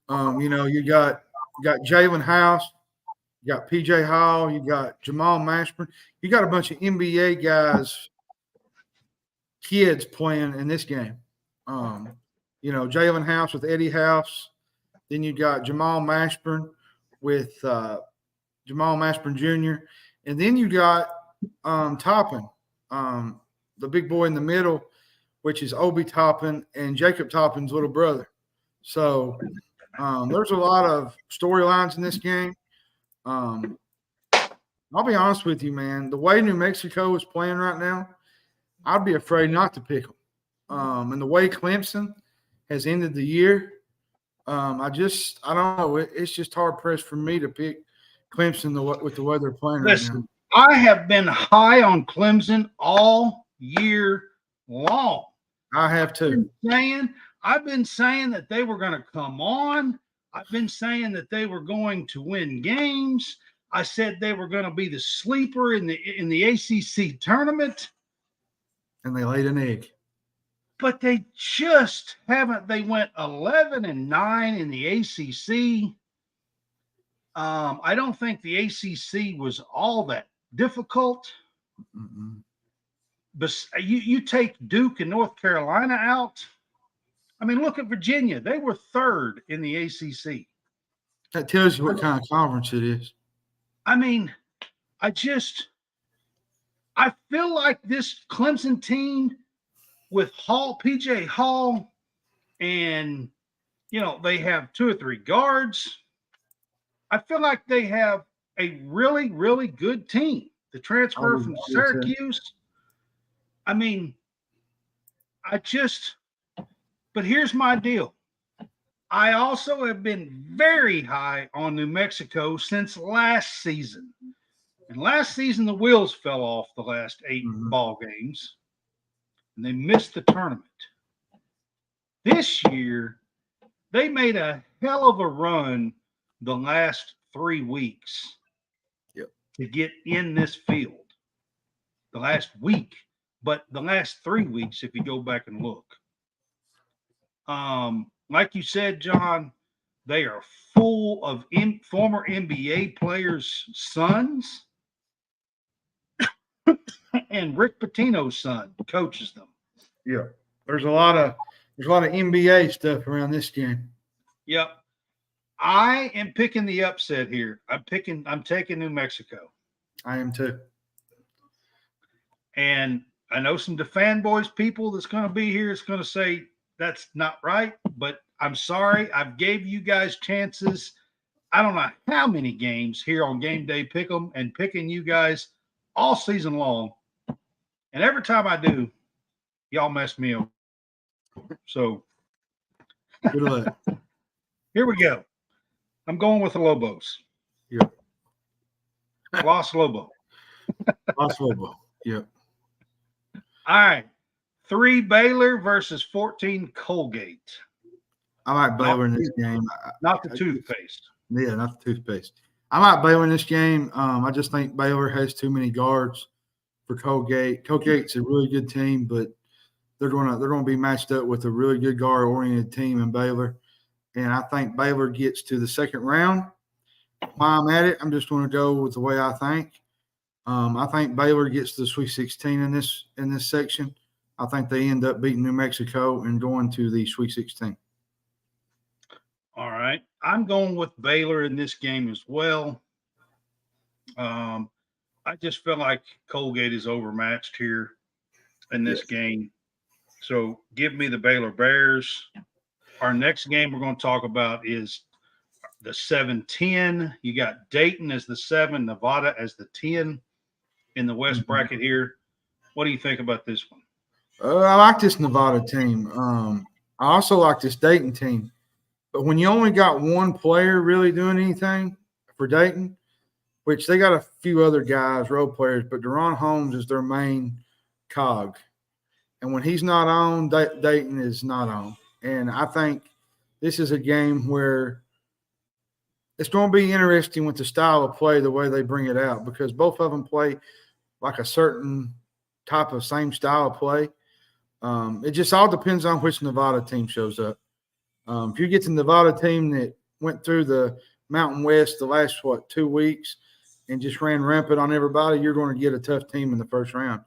You got Jalen House, you got PJ Hall, you got Jamal Mashburn, you got a bunch of NBA guys, kids playing in this game. Jalen House with Eddie House. Then you got Jamal Mashburn with Jamal Mashburn Jr. And then you got Toppin, the big boy in the middle, which is Obi Toppin and Jacob Toppin's little brother. So there's a lot of storylines in this game. I'll be honest with you, man. The way New Mexico is playing right now, I'd be afraid not to pick them. And the way Clemson has ended the year, I don't know. It's just hard pressed for me to pick Clemson with the way they're playing right now. I have been high on Clemson all year long. I have too. I've been saying that they were going to come on. I've been saying that they were going to win games. I said they were going to be the sleeper in the ACC tournament. And they laid an egg. But they just haven't. They went 11-9 in the ACC. I don't think the ACC was all that difficult. Mm-mm. But you take Duke and North Carolina out. I mean, look at Virginia. They were 3rd in the ACC. That tells you what kind of conference it is. I mean, I feel like this Clemson team with PJ Hall, and, they have 2 or 3 guards. I feel like they have a really, really good team. The transfer from Syracuse. I mean, but here's my deal. I also have been very high on New Mexico since last season. And last season, the wheels fell off the last 8 ball games, and they missed the tournament. This year, they made a hell of a run the last 3 weeks to get in this field. The last week, but the last 3 weeks, if you go back and look. Like you said, John, they are full of former NBA players' sons. And Rick Pitino's son coaches them. Yeah. There's a lot of NBA stuff around this game. Yep. I am picking the upset here. I'm taking New Mexico. I am too. And I know some fanboys people that's going to be here is going to say that's not right, but I'm sorry. I've gave you guys chances. I don't know how many games here on Game Day Pick 'em and picking you guys all season long. And every time I do, y'all mess me up. So Good luck. here we go. I'm going with the Lobos. Yep. Los Lobo. Los Lobo. Yep. All right. 3 Baylor versus 14 Colgate. I like Baylor in this game. Not the toothpaste. Yeah, not the toothpaste. I like Baylor in this game. I just think Baylor has too many guards for Colgate. Colgate's a really good team, but they're gonna be matched up with a really good guard-oriented team in Baylor. And I think Baylor gets to the second round. While I'm at it, I'm just going to go with the way I think. I think Baylor gets to the Sweet 16 in this section. I think they end up beating New Mexico and going to the Sweet 16. All right. I'm going with Baylor in this game as well. I just feel like Colgate is overmatched here in this game. So give me the Baylor Bears. Our next game we're going to talk about is the 7-10. You got Dayton as the 7, Nevada as the 10 in the West bracket here. What do you think about this one? I like this Nevada team. I also like this Dayton team. But when you only got one player really doing anything for Dayton, which they got a few other guys, role players, but Deron Holmes is their main cog. And when he's not on, Dayton is not on. And I think this is a game where it's going to be interesting with the style of play, the way they bring it out, because both of them play like a certain type of same style of play. It just all depends on which Nevada team shows up. If you get the Nevada team that went through the Mountain West the last, 2 weeks and just ran rampant on everybody, you're going to get a tough team in the first round.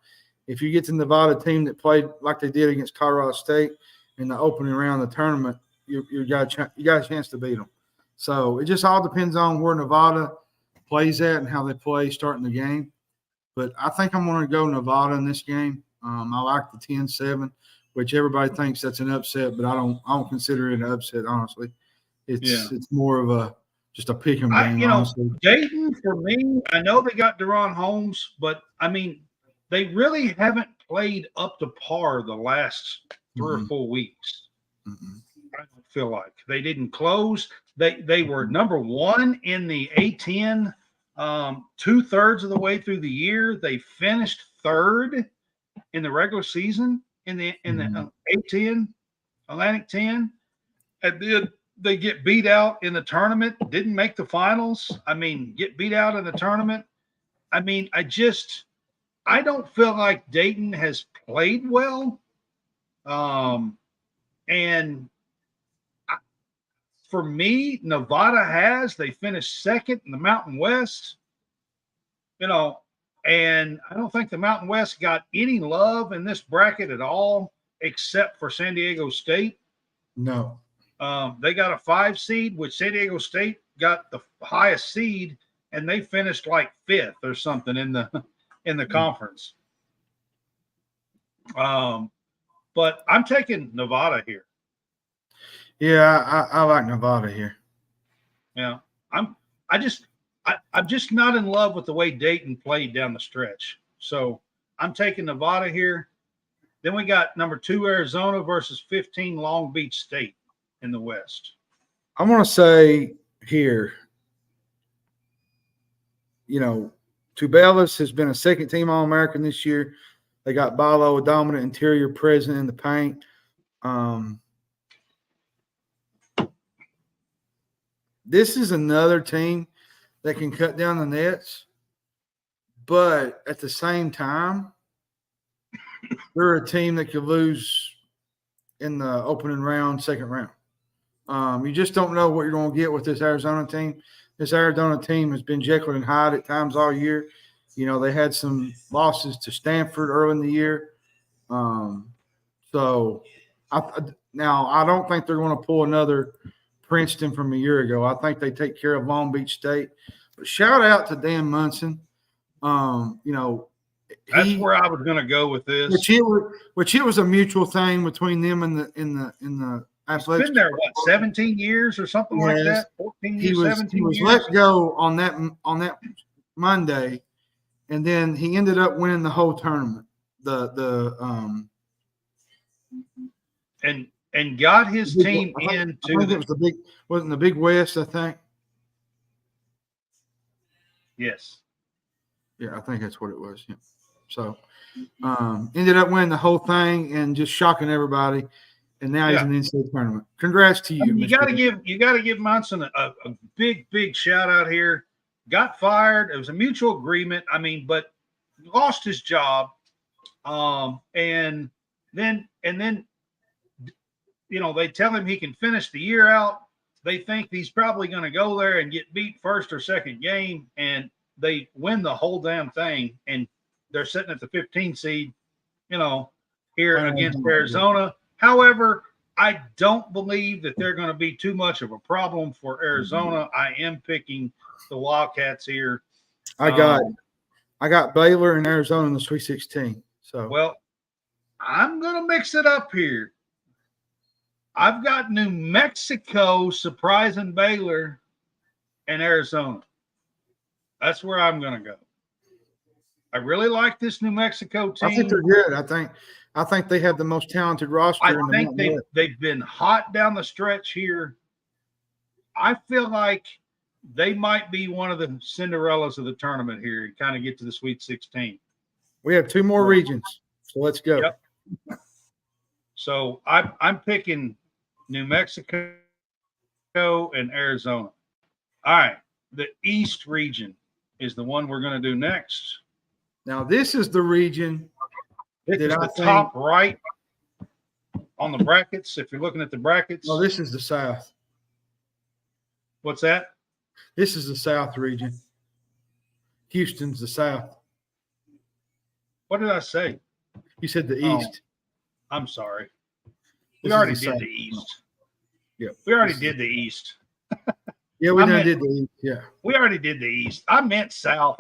If you get the Nevada team that played like they did against Colorado State in the opening round of the tournament, you got a chance to beat them. So it just all depends on where Nevada plays at and how they play starting the game. But I think I'm going to go Nevada in this game. I like the 10-7, which everybody thinks that's an upset, but I don't consider it an upset, honestly. It's more of just a pick 'em game. Honestly. Dayton, for me, I know they got Deron Holmes, but I mean, they really haven't played up to par the last 3 or 4 weeks. I don't feel like they didn't close. They were number 1 in the A10 2/3 of the way through the year. They finished 3rd in the regular season in the A10 Atlantic 10, and then they get beat out in the tournament. Didn't make the finals. I mean, get beat out in the tournament. I mean, I don't feel like Dayton has played well. And for me, Nevada has. They finished 2nd in the Mountain West. And I don't think the Mountain West got any love in this bracket at all, except for San Diego State. No. They got a 5 seed, which San Diego State got the highest seed, and they finished like 5th or something in the conference. But I'm taking Nevada here. Yeah, I like Nevada here. Yeah, I'm just not in love with the way Dayton played down the stretch. So I'm taking Nevada here. Then we got number 2 Arizona versus 15 Long Beach State in the West. I'm going to say here, Tubelis has been a second-team All-American this year. They got Balo, a dominant interior presence in the paint. This is another team that can cut down the nets, but at the same time, they're a team that could lose in the opening round, second round. You just don't know what you're going to get with this Arizona team. This Arizona team has been Jekyll and Hyde at times all year. They had some losses to Stanford early in the year. So I don't think they're going to pull another Princeton from a year ago. I think they take care of Long Beach State. But shout out to Dan Munson. You know, That's where I was going to go with this. Which it was a mutual thing between them and the athletics. He's been there, what, 17 years or something like that? 14 years, 17 he was years? let go on that Monday, and then he ended up winning the whole tournament. And got his team into. I think it was wasn't the Big West, I think. Yes. Yeah, I think that's what it was. Yeah. So ended up winning the whole thing and just shocking everybody. And now he's in the NCAA tournament. Congrats to you. I mean, you got to give Monson a big shout out here. Got fired. It was a mutual agreement. I mean, but lost his job. And then you know, they tell him he can finish the year out. They think he's probably going to go there and get beat first or second game, and they win the whole damn thing. And they're sitting at the 15 seed, you know, here against Arizona. However, I don't believe that they're going to be too much of a problem for Arizona. I am picking the Wildcats here. I got Baylor and Arizona in the Sweet 16. So well, I'm going to mix it up here. I've got New Mexico surprising Baylor and Arizona. That's where I'm going to go. I really like this New Mexico team. I think they're good. I think they have the most talented roster. I think they've been hot down the stretch here. I feel like they might be one of the Cinderellas of the tournament here and kind of get to the Sweet 16. We have two more regions, so let's go. Yep. So I'm picking New Mexico and Arizona. All right. The East region is the one we're going to do next. Now, this is the region that is the top right on the brackets. If you're looking at the brackets. No, this is the South. What's that? This is the South region. Houston's the South. What did I say? You said the East. I'm sorry. We already did the East. Yeah. We already did the East. Yeah, we did the East. Yeah. We already did the East. I meant South.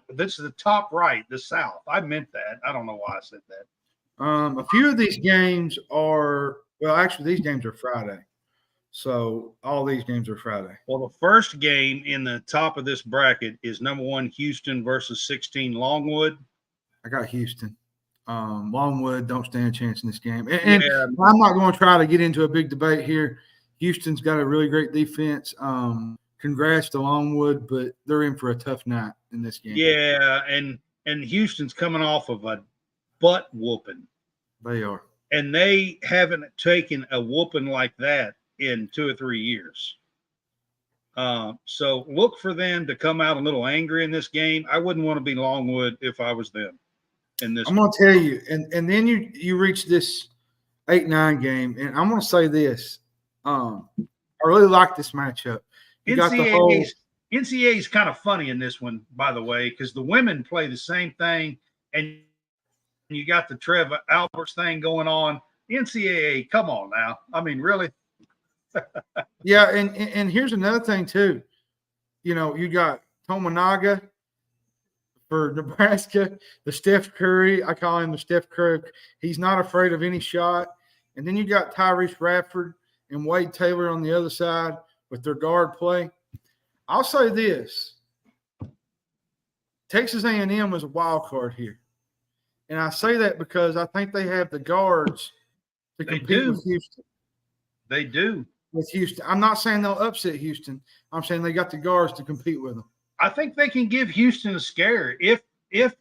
This is the top right, the South. I meant that. I don't know why I said that. A few of these games are actually these games are Friday. So all these games are Friday. Well, the first game in the top of this bracket is number 1 Houston versus 16 Longwood. I got Houston. Longwood don't stand a chance in this game. And I'm not going to try to get into a big debate here. Houston's got a really great defense. Congrats to Longwood, but they're in for a tough night in this game. Yeah, and Houston's coming off of a butt whooping. They are. And they haven't taken a whooping like that in 2 or 3 years. So look for them to come out a little angry in this game. I wouldn't want to be Longwood if I was them. I'm going to tell you, and then you reach this 8-9 game, and I'm going to say this. I really like this matchup. NCAA is kind of funny in this one, by the way, because the women play the same thing, and you got the Trev Alberts thing going on. NCAA, come on now. I mean, really? Yeah, and here's another thing, too. You know, you got Tominaga for Nebraska, the Steph Curry. I call him the Steph Curry. He's not afraid of any shot. And then you got Tyrese Radford and Wade Taylor on the other side with their guard play. I'll say this. Texas A&M is a wild card here. And I say that because I think they have the guards to compete with Houston. They do. With Houston. I'm not saying they'll upset Houston. I'm saying they got the guards to compete with them. I think they can give Houston a scare if you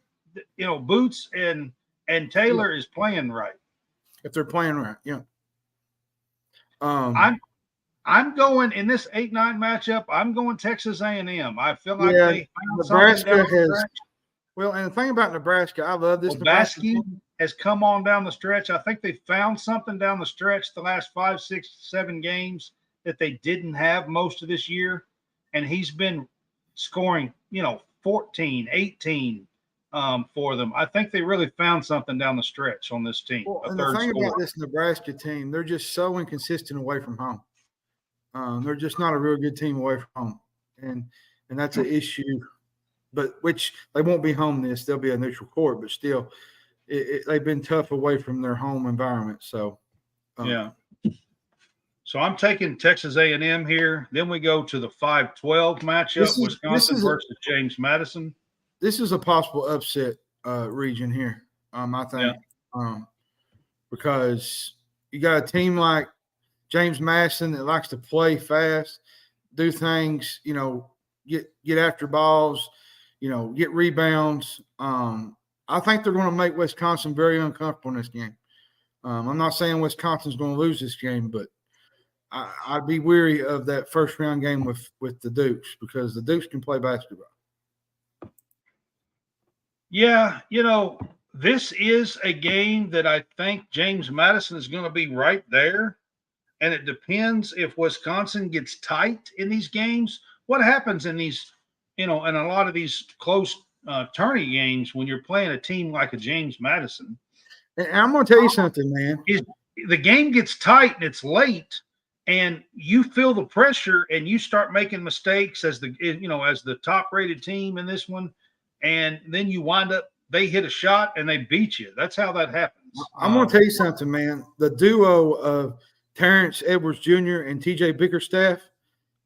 know Boots and Taylor is playing right. If they're playing right, yeah. I'm going in this 8-9 matchup. I'm going Texas A&M. I feel like they Nebraska has. Well, and the thing about Nebraska, I love this. Nebraska has come on down the stretch. I think they found something down the stretch the last 5, 6, 7 games that they didn't have most of this year, and he's been scoring, 14, 18 for them. I think they really found something down the stretch on this team. Well, and the thing about this Nebraska team, they're just so inconsistent away from home. They're just not a real good team away from home, and that's an issue but which they won't be home this. They'll be a neutral court, but still, they've been tough away from their home environment. So, yeah. So I'm taking Texas A&M here. Then we go to the 5-12 matchup, Wisconsin versus James Madison. This is a possible upset region here, I think, because you got a team like James Madison that likes to play fast, do things, get after balls, get rebounds. I think they're going to make Wisconsin very uncomfortable in this game. I'm not saying Wisconsin's going to lose this game, but I'd be weary of that first round game with the Dukes, because the Dukes can play basketball. Yeah, this is a game that I think James Madison is going to be right there. And it depends if Wisconsin gets tight in these games. What happens in these, in a lot of these close tourney games when you're playing a team like a James Madison? And I'm going to tell you something, man. The game gets tight and it's late, and you feel the pressure and you start making mistakes as the top rated team in this one. And then you wind up, they hit a shot and they beat you. That's how that happens. I'm going to tell you something, man. The duo of Terrence Edwards Jr. and TJ Bickerstaff,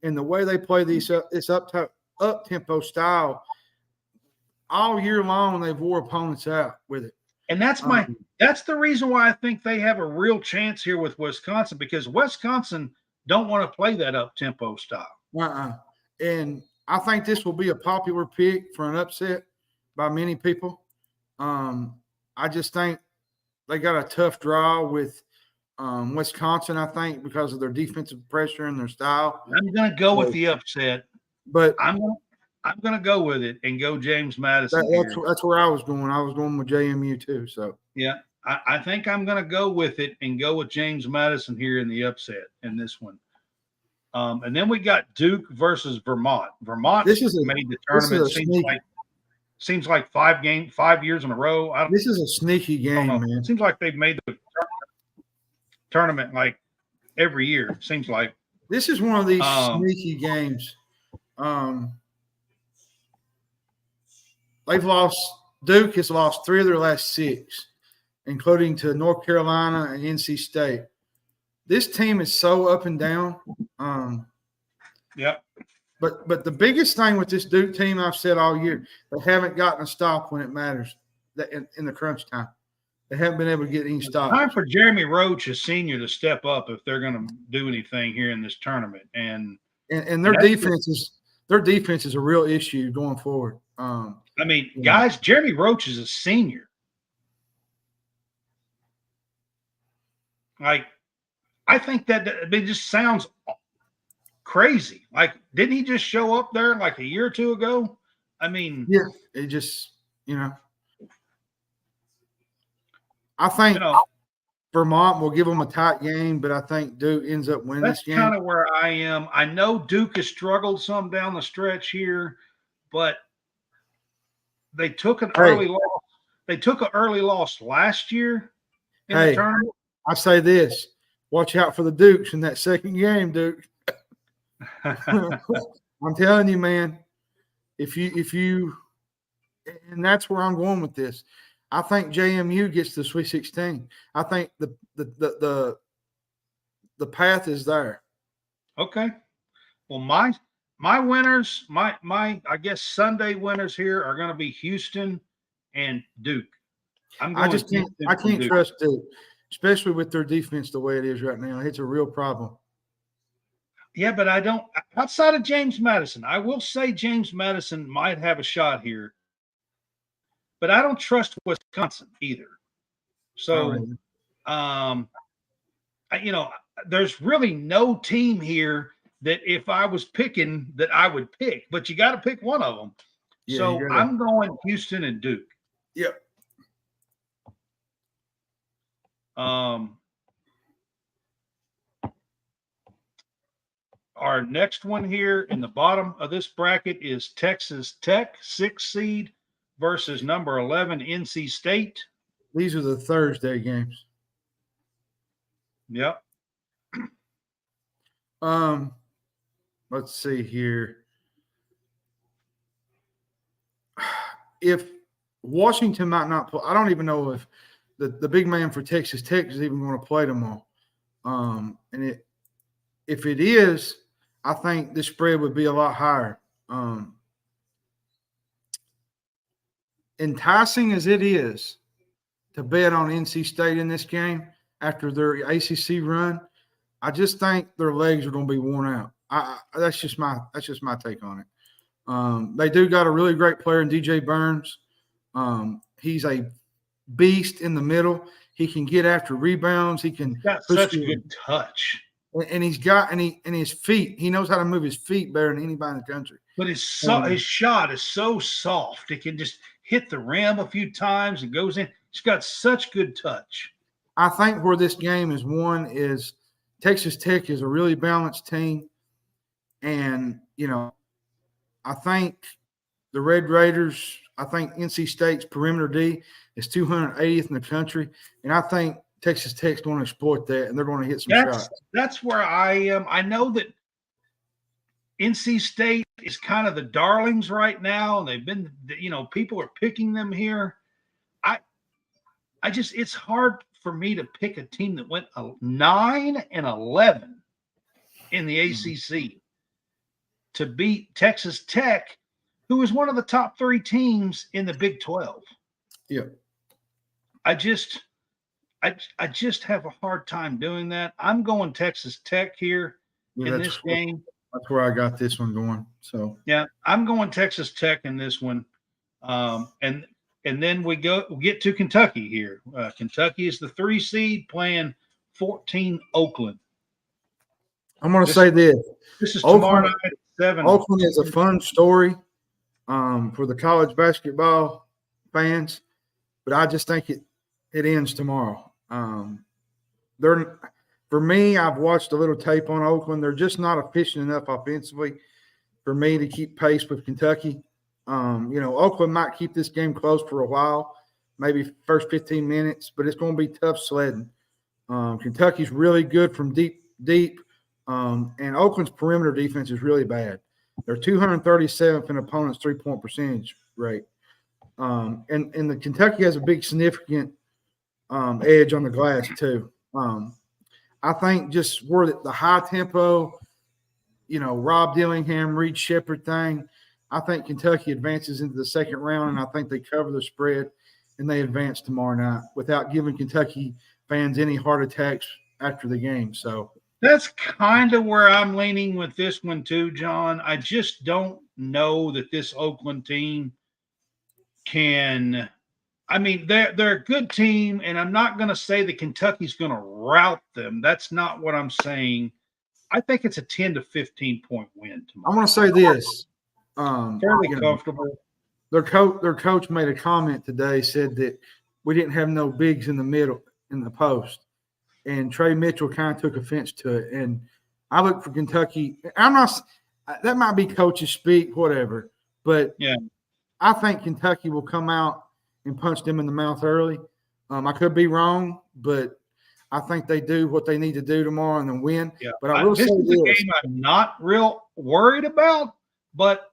and the way they play this up-tempo style, all year long they've wore opponents out with it. And that's the reason why I think they have a real chance here with Wisconsin, because Wisconsin don't want to play that up-tempo style. And I think this will be a popular pick for an upset by many people. I just think they got a tough draw with Wisconsin, I think, because of their defensive pressure and their style. I'm going to go with the upset, but I'm going to go with it and go James Madison. That's where I was going. I was going with JMU too. So yeah, I think I'm going to go with it and go with James Madison here in the upset in this one. And then we got Duke versus Vermont. Vermont made the tournament. Seems like 5 years in a row. This is a sneaky game, man. It seems like they've made the tournament like every year. Seems like this is one of these sneaky games. Duke has lost 3 of their last 6, including to North Carolina and NC State. This team is so up and down. Yep. But the biggest thing with this Duke team, I've said all year, they haven't gotten a stop when it matters. In the crunch time, they haven't been able to get any stop. Time for Jeremy Roach, a senior, to step up if they're going to do anything here in this tournament. And their defense is a real issue going forward. Guys, Jeremy Roach is a senior. Like, I think that it just sounds crazy. Like, didn't he just show up there like a year or two ago? Yeah, it just, I think Vermont will give them a tight game, but I think Duke ends up winning this game. That's kind of where I am. I know Duke has struggled some down the stretch here, but they took an early loss. They took an early loss last year in the tournament. I say this: watch out for the Dukes in that second game, Duke. I'm telling you, man. If you, and that's where I'm going with this. I think JMU gets the Sweet 16. I think the path is there. Okay. Well, my winners, my I guess Sunday winners here are going to be Houston and Duke. I can't trust Duke, especially with their defense the way it is right now. It's a real problem. Yeah, but I don't. Outside of James Madison, I will say James Madison might have a shot here, but I don't trust Wisconsin either. So, there's really no team here that if I was picking that I would pick, but you got to pick one of them. Yeah, so I'm going Houston and Duke. Yep. Our next one here in the bottom of this bracket is Texas Tech, 6th seed, versus number 11 NC State. These are the Thursday games. Yep. Let's see here. if Washington might not play, I don't even know if the big man for Texas Tech is even going to play tomorrow. If it is, I think the spread would be a lot higher. Enticing as it is to bet on NC State in this game after their ACC run, I just think their legs are going to be worn out. That's just my take on it. They do got a really great player in DJ Burns. He's a beast in the middle. He can get after rebounds. He can got such good touch. And his feet. He knows how to move his feet better than anybody in the country. But his shot is so soft. It can just hit the rim a few times and goes in. He's got such good touch. I think where this game is won is Texas Tech is a really balanced team. And, I think the Red Raiders, I think NC State's perimeter D is 280th in the country. And I think Texas Tech's going to exploit that, and they're going to hit some shots. That's where I am. I know that NC State is kind of the darlings right now. They've been, people are picking them here. It's hard for me to pick a team that went 9-11 in the ACC to beat Texas Tech, who is one of the top 3 teams in the Big 12. Yeah. I just have a hard time doing that. I'm going Texas Tech here in this game. That's where I got this one going. So yeah, I'm going Texas Tech in this one. And then we get to Kentucky here. Kentucky is the 3 seed playing 14 Oakland. I'm going to say this. This is tomorrow night at 7. Oakland is a fun story for the college basketball fans, but I just think it ends tomorrow. For me, I've watched a little tape on Oakland. They're just not efficient enough offensively for me to keep pace with Kentucky. Oakland might keep this game close for a while, maybe first 15 minutes, but it's going to be tough sledding. Kentucky's really good from deep, and Oakland's perimeter defense is really bad. They're 237th in opponents' three-point percentage rate. And the Kentucky has a big significant edge on the glass too. I think just where the high tempo, Rob Dillingham, Reed Shepherd thing, I think Kentucky advances into the second round, and I think they cover the spread and they advance tomorrow night without giving Kentucky fans any heart attacks after the game. So that's kind of where I'm leaning with this one too, John. I just don't know that this Oakland team can. I mean, they're a good team, and I'm not going to say that Kentucky's going to rout them. That's not what I'm saying. I think it's a 10 to 15 point win tomorrow. I'm going to say this. Fairly comfortable. Their coach made a comment today, said that we didn't have no bigs in the middle in the post, and Trey Mitchell kind of took offense to it. And I look for Kentucky. That might be coach's speak, whatever, but yeah, I think Kentucky will come out and punch them in the mouth early. I could be wrong, but I think they do what they need to do tomorrow and then win. Yeah. But I will say this. This is a game I'm not real worried about, but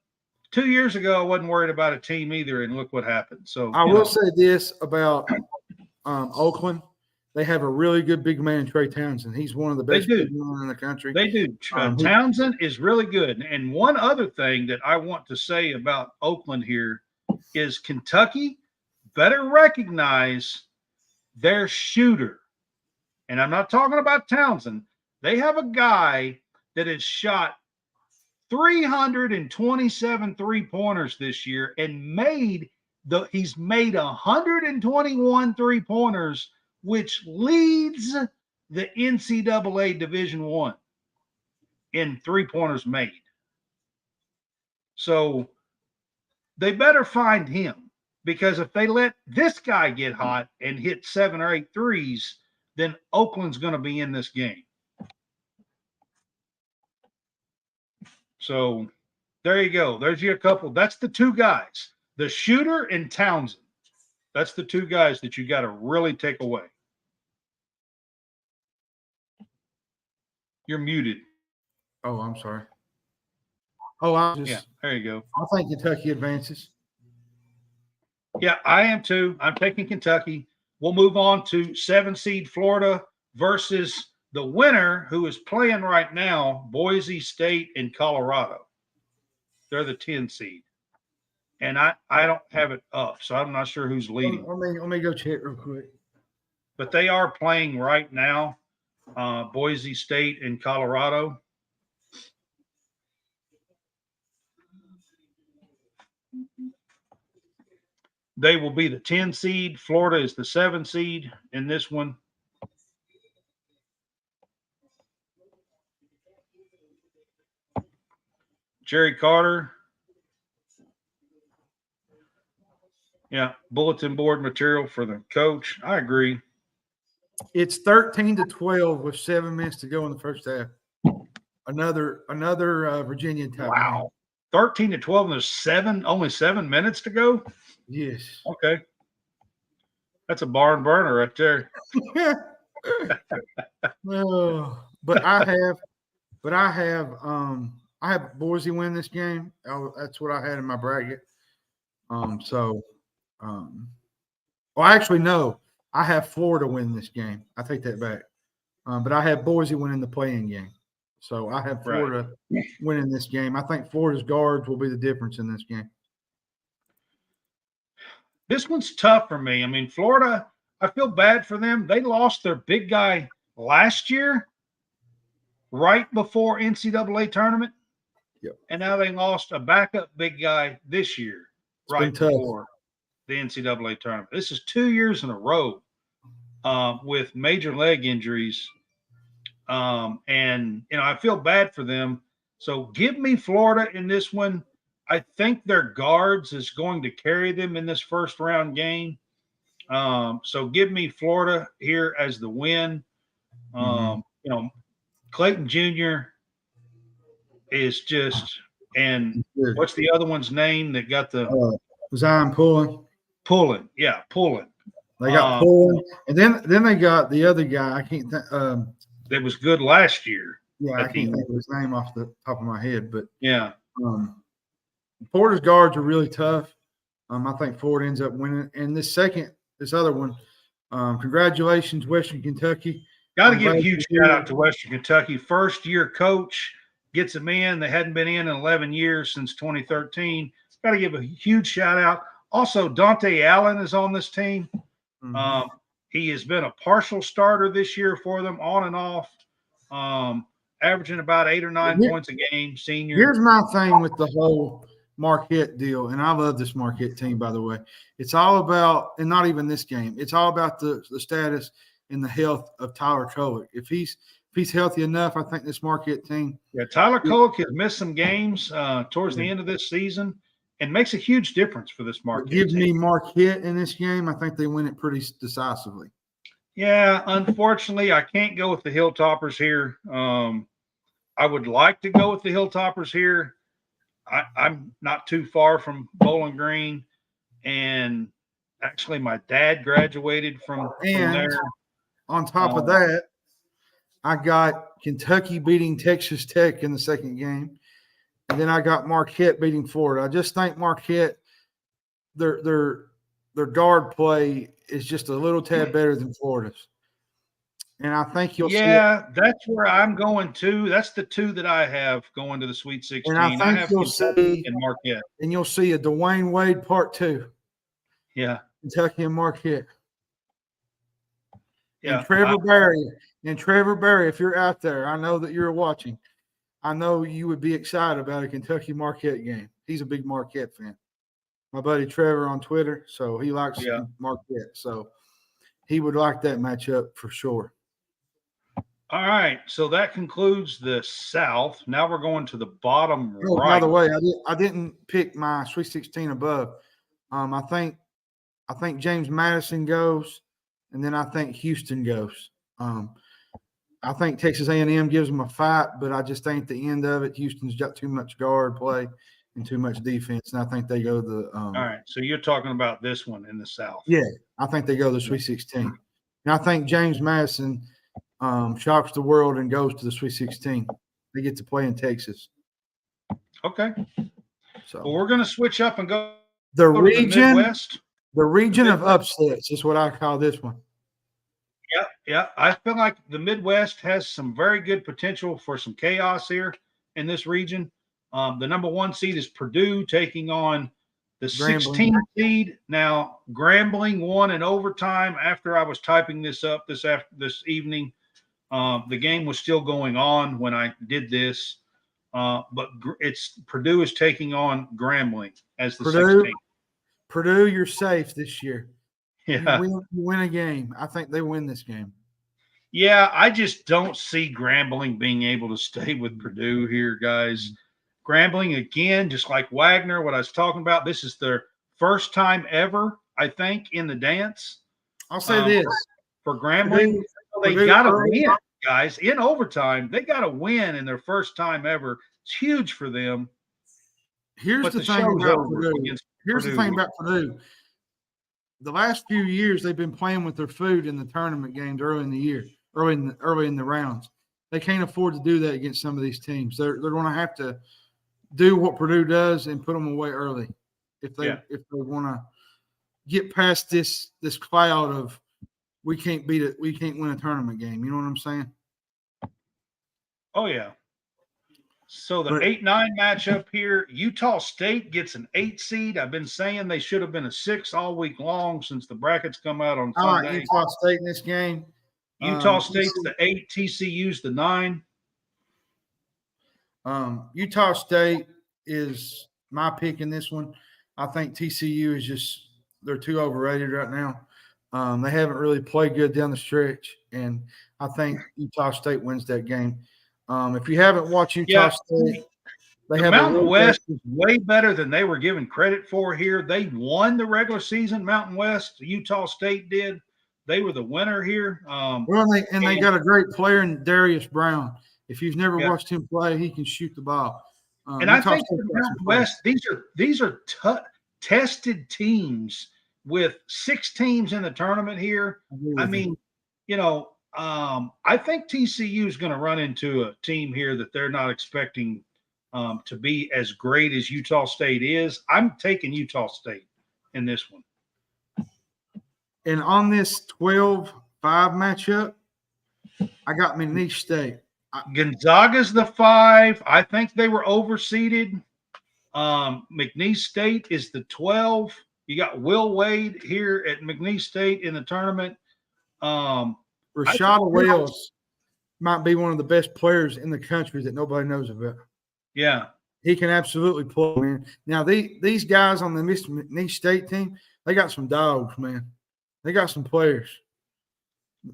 2 years ago I wasn't worried about a team either, and look what happened. So I will say this about Oakland. They have a really good big man, Trey Townsend. He's one of the best big men in the country. They do. Townsend is really good. And one other thing that I want to say about Oakland here is Kentucky better recognize their shooter. And I'm not talking about Townsend. They have a guy that has shot 327 3-pointers this year and he's made 121 3-pointers, which leads the NCAA Division I in 3-pointers made. So they better find him, because if they let this guy get hot and hit 7 or 8 threes, then Oakland's going to be in this game. So there you go. There's your couple. That's the 2 guys, the shooter and Townsend. That's the 2 guys that you got to really take away. You're muted. Oh, I'm sorry. Yeah, there you go. I think Kentucky advances. Yeah, I am too. I'm taking Kentucky. We'll move on to 7 seed Florida versus the winner who is playing right now, Boise State and Colorado. They're the 10 seed. And I don't have it up, so I'm not sure who's leading. Let me go check real quick. But they are playing right now, Boise State and Colorado. They will be the 10 seed. Florida is the 7 seed in this one. Jerry Carter. Yeah, bulletin board material for the coach. I agree. It's 13-12 with 7 minutes to go in the first half. Another Virginia type. Wow. 13-12, and there's only 7 minutes to go? Yes. Okay. That's a barn burner right there. But I have Boise win this game. That's what I had in my bracket. Actually, no. I have Florida win this game. I take that back. But I have Boise winning the play-in game. So I have Florida winning this game. I think Florida's guards will be the difference in this game. This one's tough for me. I mean, Florida, I feel bad for them. They lost their big guy last year, right before NCAA tournament. Yep. And now they lost a backup big guy this year, right before the NCAA tournament. This is 2 years in a row with major leg injuries. And, I feel bad for them. So give me Florida in this one. I think their guards is going to carry them in this first round game. So give me Florida here as the win. Clayton Jr. is just, and what's the other one's name that got the Zion Pulling. Yeah, Pulling. They got Pulling, and then they got the other guy. I can't think. That was good last year. Yeah, I can't think of his name off the top of my head, but yeah. Florida's guards are really tough. I think Florida ends up winning. And this other one, congratulations, Western Kentucky. Got to give a huge shout out to Western Kentucky. First year coach gets them in. They hadn't been in 11 years since 2013. Got to give a huge shout out. Also, Dante Allen is on this team. Mm-hmm. He has been a partial starter this year for them, on and off, averaging about 8 or 9 points a game. Senior. Here's my thing with the whole Marquette deal, and I love this Marquette team, by the way. It's all about, and not even this game, it's all about the status and the health of Tyler Kolek. If he's healthy enough, I think this Marquette team. Yeah, Tyler Kolek has missed some games towards the end of this season and makes a huge difference for this Marquette team. Give me Marquette in this game. I think they win it pretty decisively. Yeah, unfortunately, I can't go with the Hilltoppers here. I would like to go with the Hilltoppers here. I'm not too far from Bowling Green, and actually, my dad graduated from there. On top of that, I got Kentucky beating Texas Tech in the second game, and then I got Marquette beating Florida. I just think Marquette, their guard play is just a little tad better than Florida's. And I think you'll see it. That's where I'm going to. That's the two that I have going to the Sweet 16. And I think you'll see in Marquette. And you'll see a Dwayne Wade part 2. Yeah. Kentucky and Marquette. Yeah. And Trevor Berry, if you're out there, I know that you're watching. I know you would be excited about a Kentucky Marquette game. He's a big Marquette fan. My buddy Trevor on Twitter, so he likes Marquette. So he would like that matchup for sure. All right, so that concludes the South. Now we're going to the bottom right. By the way, I didn't pick my Sweet 16 above. I think James Madison goes, and then I think Houston goes. I think Texas A&M gives them a fight, but I just think at the end of it, Houston's got too much guard play and too much defense, and I think they go the all right, so you're talking about this one in the South. Yeah, I think they go the Sweet 16. And I think James Madison shocks the world and goes to the Sweet 16. They get to play in Texas. Okay. So well, we're going to switch up and go the region. Midwest. The region of upsets is what I call this one. Yeah. I feel like the Midwest has some very good potential for some chaos here in this region. The number 1 seed is Purdue taking on the 16th seed. Now, Grambling won in overtime after I was typing this up this evening. The game was still going on when I did this, but it's Purdue is taking on Grambling as the 16th. Purdue, you're safe this year. Yeah. You win a game. I think they win this game. Yeah, I just don't see Grambling being able to stay with Purdue here, guys. Grambling, again, just like Wagner, what I was talking about, this is their first time ever, I think, in the dance. I'll say this. For Grambling, they got to win, guys. In overtime, they got to win in their first time ever. It's huge for them. Here's the thing about Purdue. The last few years, they've been playing with their food in the tournament games early in the year, early in the rounds. They can't afford to do that against some of these teams. They're going to have to do what Purdue does and put them away early if they want to get past this cloud of we can't win a tournament game. You know what I'm saying? Oh yeah. So the 8-9 matchup here, Utah State gets an 8 seed. I've been saying they should have been a 6 all week long since the brackets come out on Sunday. I like Utah State in this game. Utah State's the 8, TCU's the 9. Utah State is my pick in this one. I think TCU is they're too overrated right now. They haven't really played good down the stretch, and I think Utah State wins that game. If you haven't watched Utah State, the Mountain West is way better than they were given credit for here. They won the regular season, Mountain West. Utah State did. They were the winner here. They got a great player in Darius Brown. If you've never watched him play, he can shoot the ball. And I think the Mountain West, these are tested teams with 6 teams in the tournament here. I mean, I think TCU is going to run into a team here that they're not expecting to be as great as Utah State is. I'm taking Utah State in this one. And on this 12-5 matchup, I got McNeese State. Gonzaga's the 5. I think they were overseeded. McNeese State is the 12. You got Will Wade here at McNeese State in the tournament. Rashad Wells might be one of the best players in the country that nobody knows about. Yeah. He can absolutely play, man. Now, these guys on the McNeese State team, they got some dogs, man. They got some players.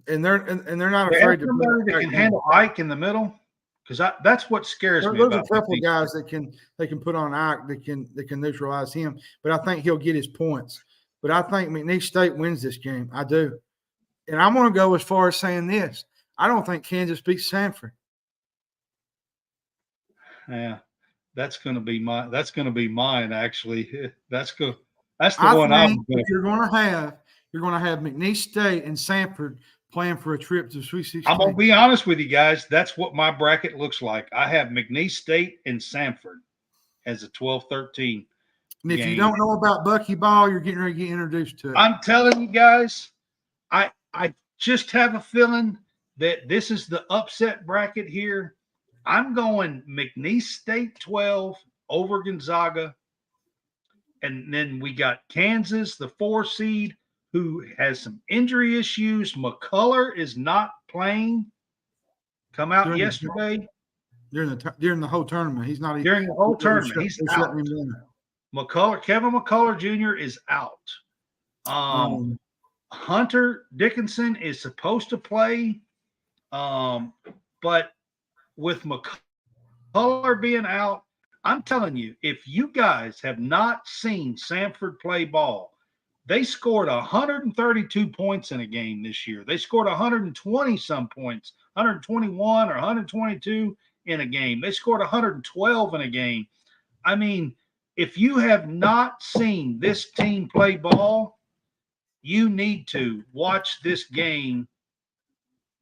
And they're not afraid to play. That can handle Ike in the middle, because that's what scares me. There's a couple of guys that can put on Ike that can neutralize him, but I think he'll get his points. But I think McNeese State wins this game. I do. And I'm going to go as far as saying this. I don't think Kansas beats Sanford. Yeah, that's going to be mine. Actually, that's good. That's the one I'm going to. You're going to have McNeese State and Sanford playing for a trip to Sweet 16. I'm going to be honest with you guys. That's what my bracket looks like. I have McNeese State and Sanford as a 12-13. And if you don't know about Bucky Ball, you're getting ready to get introduced to it. I'm telling you guys, I just have a feeling that this is the upset bracket here. I'm going McNeese State 12 over Gonzaga. And then we got Kansas, the 4 seed, who has some injury issues. McCullough is not playing. Come out yesterday. During the whole tournament. He's not during the whole tournament. He's out. Kevin McCullough Jr. is out. Hunter Dickinson is supposed to play, but with McCullough being out, I'm telling you, if you guys have not seen Sanford play ball, they scored 132 points in a game this year. They scored 120-some points, 121 or 122 in a game. They scored 112 in a game. I mean, if you have not seen this team play ball, you need to watch this game.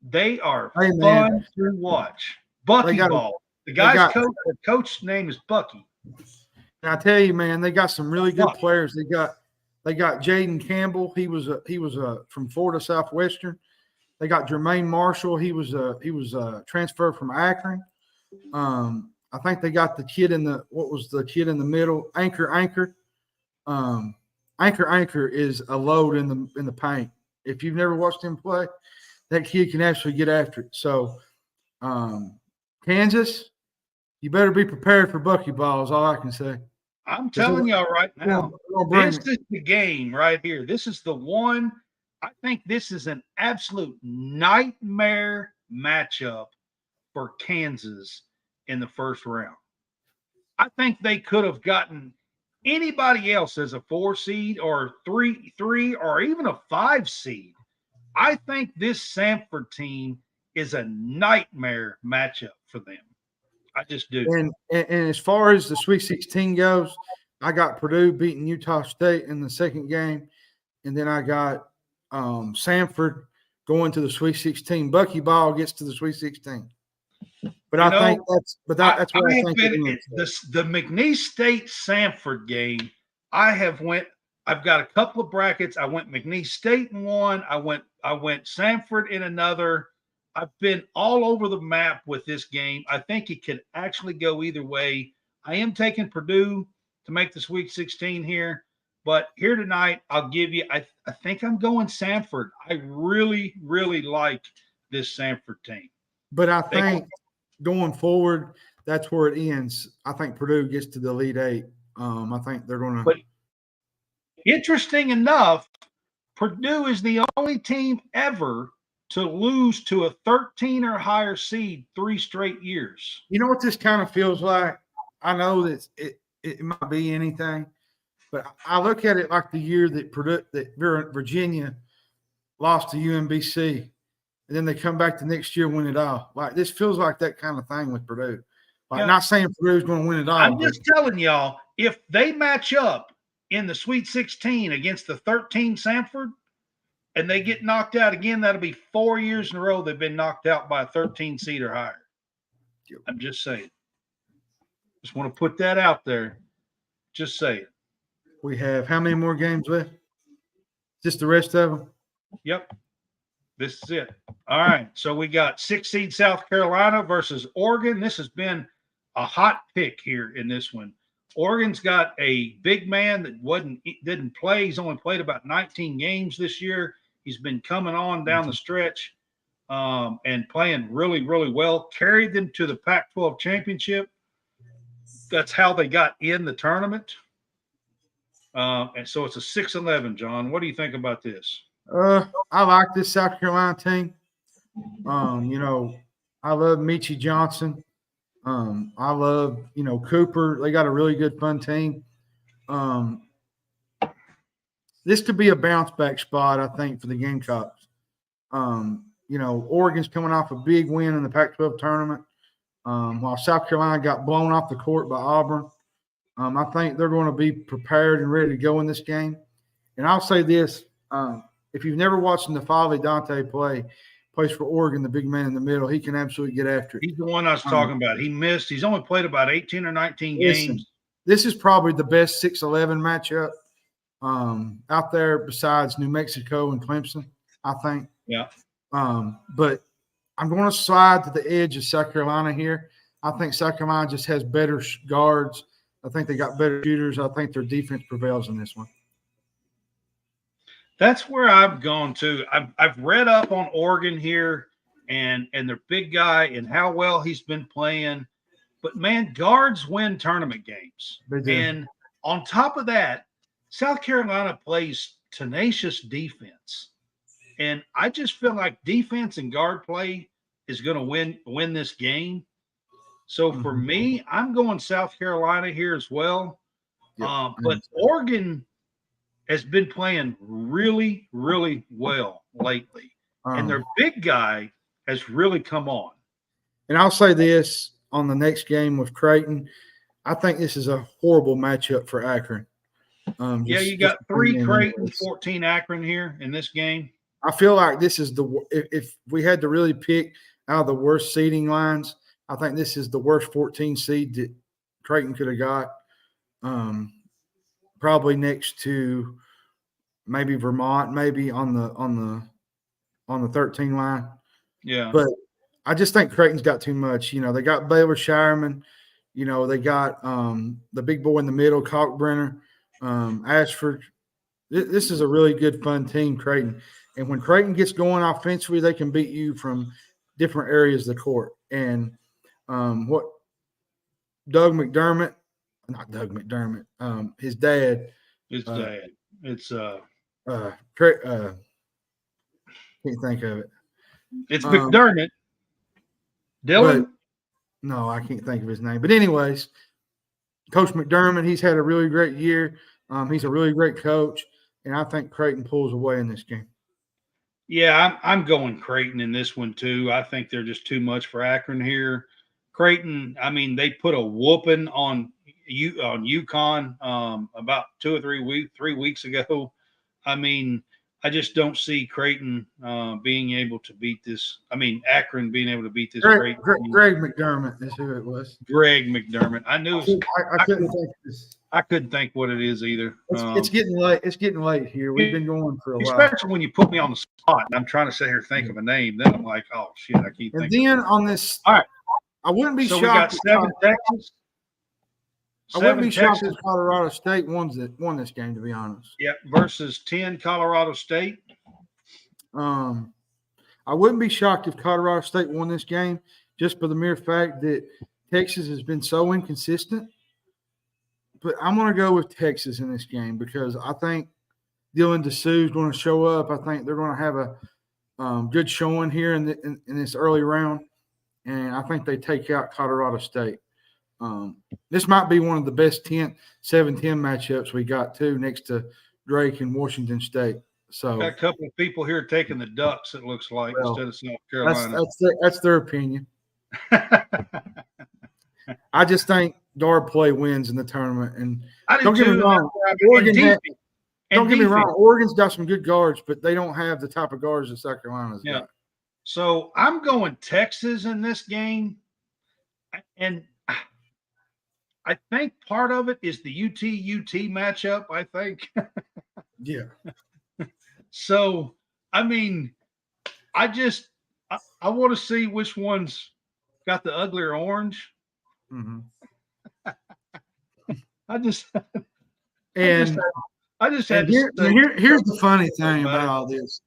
They are fun to watch. Bucky Ball. The guy's coach's name is Bucky. And I tell you, man, they got some really good players. They They got Jaden Campbell. He was from Florida Southwestern. They got Jermaine Marshall. He was a transfer from Akron. I think they got the kid in the middle? Anchor. Anchor is a load in the paint. If you've never watched him play, that kid can actually get after it. So, Kansas, you better be prepared for buckyball is all I can say. I'm telling y'all right now, this is the game right here. This is the one. I think this is an absolute nightmare matchup for Kansas in the first round. I think they could have gotten anybody else as a 4 seed or 3 or even a 5 seed. I think this Samford team is a nightmare matchup for them. I just do. And as far as the Sweet 16 goes, I got Purdue beating Utah State in the second game, and then I got Samford going to the Sweet 16. Buckyball gets to the Sweet 16. But I think that's what I think. The McNeese State Samford game. I've got a couple of brackets. I went McNeese State in one. I went Samford in another. I've been all over the map with this game. I think it could actually go either way. I am taking Purdue to make the Sweet 16 here, but here tonight I'll give you. I think I'm going Samford. I really, really like this Samford team. But I think going forward, that's where it ends. I think Purdue gets to the Elite Eight. I think they're going to. But interesting enough, Purdue is the only team ever to lose to a 13 or higher seed 3 straight years. You know what this kind of feels like? I know that it might be anything, but I look at it like the year that Virginia lost to UMBC, and then they come back the next year, win it all. Like this feels like that kind of thing with Purdue. Like not saying Purdue's going to win it all. I'm just telling y'all, if they match up in the Sweet 16 against the 13 Samford, and they get knocked out again, that'll be 4 years in a row they've been knocked out by a 13 seed or higher. I'm just saying. Just want to put that out there. Just saying. We have how many more games left? Just the rest of them? Yep. This is it. All right. So we got 6 seed South Carolina versus Oregon. This has been a hot pick here in this one. Oregon's got a big man that didn't play. He's only played about 19 games this year. He's been coming on down the stretch and playing really, really well. Carried them to the Pac-12 championship. That's how they got in the tournament. And so it's a 6-11, John. What do you think about this? I like this South Carolina team. I love Michie Johnson. I love, Cooper. They got a really good, fun team. This could be a bounce back spot, I think, for the Gamecocks. Oregon's coming off a big win in the Pac-12 tournament, while South Carolina got blown off the court by Auburn. I think they're going to be prepared and ready to go in this game. And I'll say this, if you've never watched Nafali Dante plays for Oregon, the big man in the middle, he can absolutely get after it. He's the one I was talking about. He missed. He's only played about 18 or 19 games. This is probably the best 6-11 matchup out there besides New Mexico and Clemson, I think. Yeah. But I'm going to slide to the edge of South Carolina here. I think South Carolina just has better guards. I think they got better shooters. I think their defense prevails in this one. That's where I've gone to. I've read up on Oregon here and their big guy and how well he's been playing. But, man, guards win tournament games. They do. And on top of that, South Carolina plays tenacious defense. And I just feel like defense and guard play is going to win this game. So, for me, I'm going South Carolina here as well. Yep. But Oregon has been playing really, really well lately. And their big guy has really come on. And I'll say this on the next game with Creighton. I think this is a horrible matchup for Akron. You got 3 Creighton, 14 Akron here in this game. I feel like this is if we had to really pick out of the worst seeding lines, I think this is the worst 14 seed that Creighton could have got. Probably next to maybe Vermont, maybe on the 13 line. Yeah. But I just think Creighton's got too much. They got Baylor Shireman. They got the big boy in the middle, Kalkbrenner, Ashford. This is a really good, fun team, Creighton. And when Creighton gets going offensively, they can beat you from different areas of the court. And what Doug McDermott, not Doug McDermott, his dad. His dad. It's can't think of it. It's McDermott. Dylan? No, I can't think of his name. But anyways, Coach McDermott, he's had a really great year. He's a really great coach, and I think Creighton pulls away in this game. Yeah, I'm going Creighton in this one too. I think they're just too much for Akron here. Creighton, I mean, they put a whooping on UConn about 3 weeks ago. I mean, I just don't see Creighton being able to beat this. I mean, Akron being able to beat this. Greg McDermott is who it was. Greg McDermott. I knew. I couldn't think this. I couldn't think what it is either. It's getting late. It's getting late here. We've been going for a while. Especially when you put me on the spot and I'm trying to sit here and think of a name. Then I'm like, oh shit, I can't think. And then on this, all right, I wouldn't be shocked. We got 7 Texas. I wouldn't be shocked if Colorado State won this game, to be honest. Yeah, versus 10 Colorado State. I wouldn't be shocked if Colorado State won this game just for the mere fact that Texas has been so inconsistent. But I'm going to go with Texas in this game because I think Dylan Dessou is going to show up. I think they're going to have a good showing here in this early round, and I think they take out Colorado State. This might be one of the best 7-10 matchups we got too, next to Drake and Washington State. So got a couple of people here taking the Ducks. It looks like instead of South Carolina. That's their opinion. I just think Darb Play wins in the tournament, and don't get me wrong. Don't get me wrong. Oregon's got some good guards, but they don't have the type of guards that South Carolina's got. So I'm going Texas in this game, and I think part of it is the UT matchup. I think. Yeah. So I mean, I want to see which one's got the uglier orange. Mm-hmm. Here's the funny thing about all this.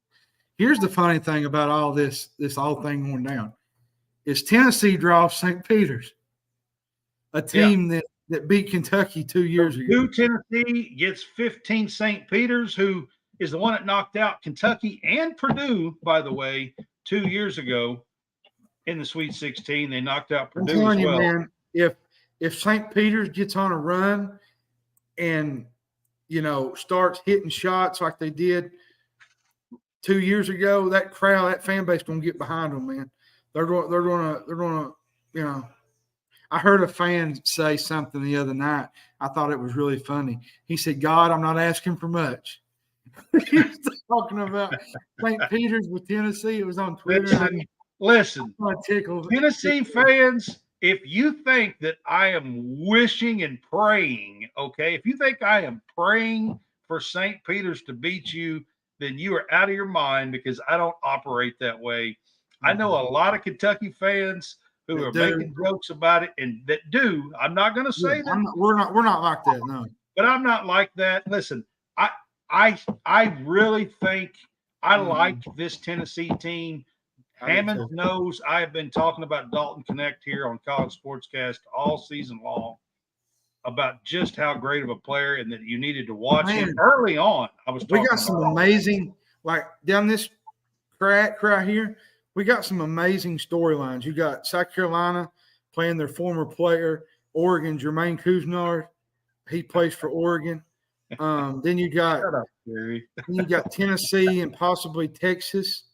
Here's the funny thing about all this whole thing going down is Tennessee draws St. Peter's, a team that beat Kentucky 2 years ago. Tennessee gets 15 St. Peter's, who is the one that knocked out Kentucky and Purdue, by the way, 2 years ago in the Sweet 16. They knocked out Purdue as well. Man, if St. Peter's gets on a run and starts hitting shots like they did 2 years ago, that fan base gonna get behind them, man. They're gonna. I heard a fan say something the other night. I thought it was really funny. He said, "God, I'm not asking for much." He was talking about St. Peter's with Tennessee. It was on Twitter. Listen, Tennessee fans. If you think that I am wishing and praying, okay, if you think I am praying for St. Peter's to beat you, then you are out of your mind because I don't operate that way. I know a lot of Kentucky fans who are making jokes about it and that do. I'm not going to say that. We're not like that, no. But I'm not like that. Listen, I really think I like this Tennessee team. Hammond knows I have been talking about Dalton Connect here on College SportsCast all season long about just how great of a player and that you needed to watch him early on. We got some amazing, like down this crack right here, we got some amazing storylines. You got South Carolina playing their former player, Oregon, Jermaine Couisnard. He plays for Oregon. Then you got Tennessee and possibly Texas.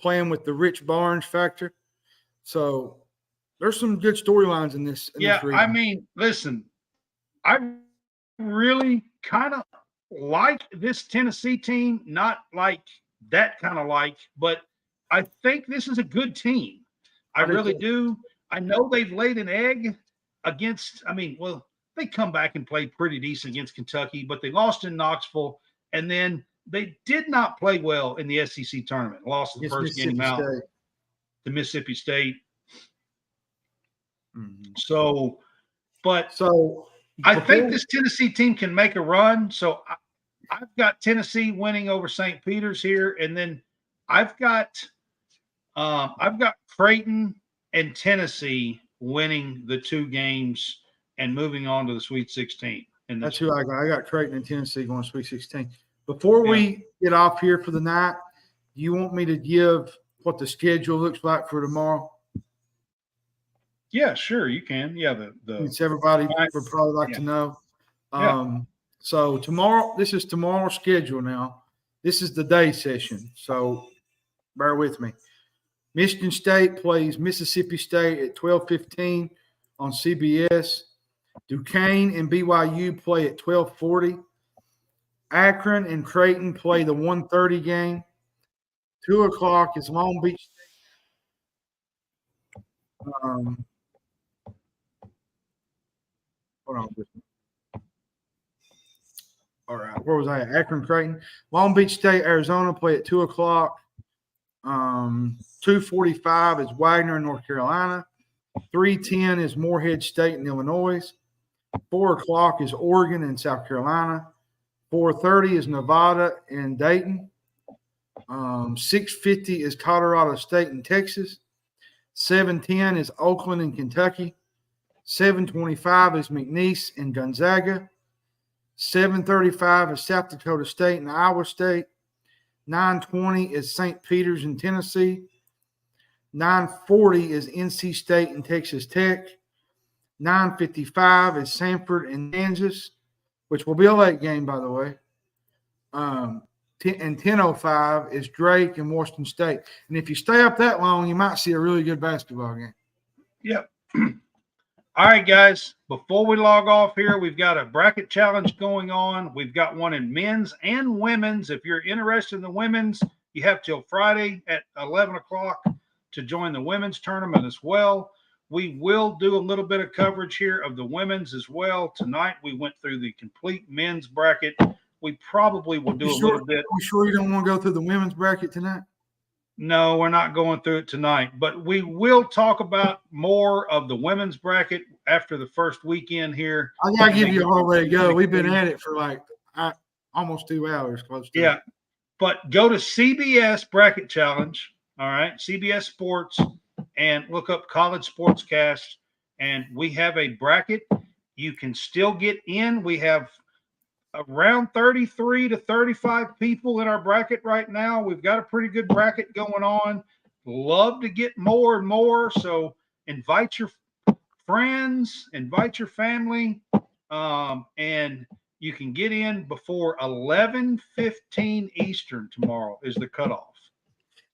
Playing with the Rich Barnes factor. So there's some good storylines in this. I mean, listen, I really kind of like this Tennessee team, not like that kind of but I think this is a good team. I really do. I know they've laid an egg against, they come back and played pretty decent against Kentucky, but they lost in Knoxville And then they did not play well in the SEC tournament. Lost the Against first game Mississippi out State. to Mississippi State. Mhm. So, but So I before think this Tennessee team can make a run. So I've got Tennessee winning over St. Peter's here, and then I've got Creighton and Tennessee winning the 2 games and moving on to the Sweet 16. And that's who I got. I got Creighton and Tennessee going to Sweet 16. Before we get off here for the night, do you want me to give what the schedule looks like for tomorrow? Yeah, sure, you can. Yeah, Since everybody would probably like to know. So tomorrow, this is tomorrow's schedule now. This is the day session, so bear with me. Michigan State plays Mississippi State at 12:15 on CBS. Duquesne and BYU play at 12:40. Akron and Creighton play the 1:30 game. 2 o'clock is Long Beach State. Hold on. All right, where was I at? Akron, Creighton. Long Beach State, Arizona play at 2 o'clock. 2:45 is Wagner in North Carolina. 3:10 is Morehead State in Illinois. 4 o'clock is Oregon in South Carolina. 4:30 is Nevada in Dayton. 6:50 is Colorado State in Texas. 7:10 is Oakland in Kentucky. 7:25 is McNeese in Gonzaga. 7:35 is South Dakota State and Iowa State. 9:20 is St. Peter's in Tennessee. 9:40 is NC State and Texas Tech. 9:55 is Samford and Kansas, which will be a late game, by the way. And 10:05 is Drake and Washington State. And if you stay up that long, you might see a really good basketball game. Yep. All right, guys, before we log off here, we've got a bracket challenge going on. We've got one in men's and women's. If you're interested in the women's, you have till Friday at 11 o'clock to join the women's tournament as well. We will do a little bit of coverage here of the women's as well. Tonight, we went through the complete men's bracket. We probably will do a little bit. You sure you don't want to go through the women's bracket tonight? No, we're not going through it tonight, but we will talk about more of the women's bracket after the first weekend here. I got to give you a whole way to go. We've been at it for like almost 2 hours. Close to it. But go to CBS Bracket Challenge, all right, CBS Sports, and look up College SportsCast, and we have a bracket. You can still get in. We have around 33 to 35 people in our bracket right now. We've got a pretty good bracket going on. Love to get more and more. So invite your friends, invite your family, and you can get in before 11:15 Eastern tomorrow is the cutoff.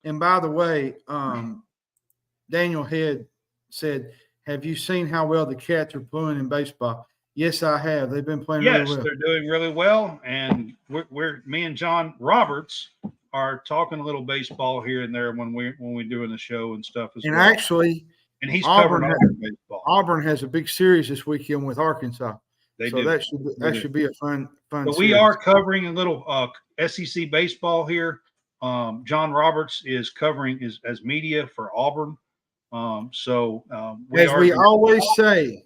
And by the way, Daniel Head said, have you seen how well the Cats are playing in baseball? Yes, I have. They've been playing really well. Yes, they're doing really well. And me and John Roberts are talking a little baseball here and there when we're doing the show and stuff as well. Actually, and he's covering baseball. Auburn has a big series this weekend with Arkansas. That should be a fun so we are covering a little SEC baseball here. John Roberts is covering as media for Auburn. As we always say,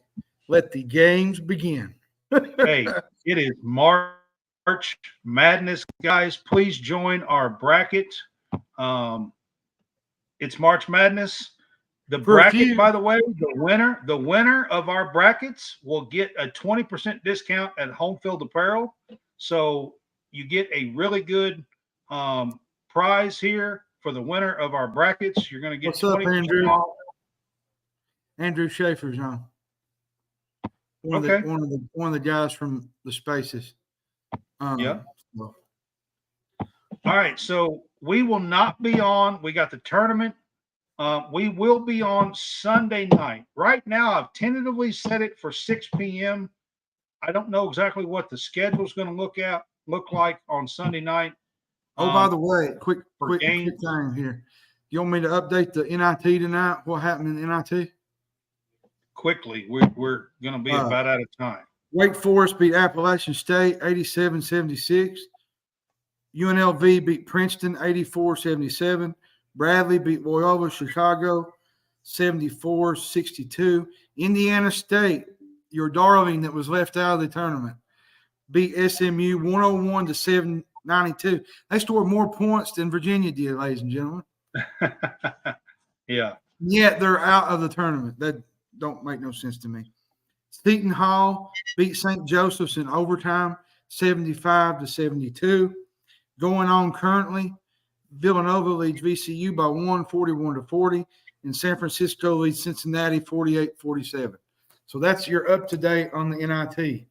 let the games begin. Hey, it is March Madness, guys. Please join our bracket. It's March Madness. The bracket, by the way, the winner of our brackets will get a 20% discount at Home Field Apparel. So you get a really good prize here for the winner of our brackets. You're going to get 20% off. Andrew Schaefer's on. One of the guys from the Spaces. All right, so we will not be on. We got the tournament. We will be on Sunday night. Right now, I've tentatively set it for 6 p.m. I don't know exactly what the schedule is going to look like on Sunday night. Oh, by the way, quick thing here. You want me to update the NIT tonight? What happened in NIT? Quickly, we're going to be about out of time. Wake Forest beat Appalachian State 87-76. UNLV beat Princeton 84-77. Bradley beat Loyola Chicago 74-62. Indiana State, your darling that was left out of the tournament, beat SMU 101-792. They scored more points than Virginia did, ladies and gentlemen. Yeah. Yet they're out of the tournament. That don't make no sense to me. Seton Hall beat St. Joseph's in overtime 75-72. Going on currently, Villanova leads VCU by 41-40, and San Francisco leads Cincinnati 48-47. So that's your up-to-date on the NIT.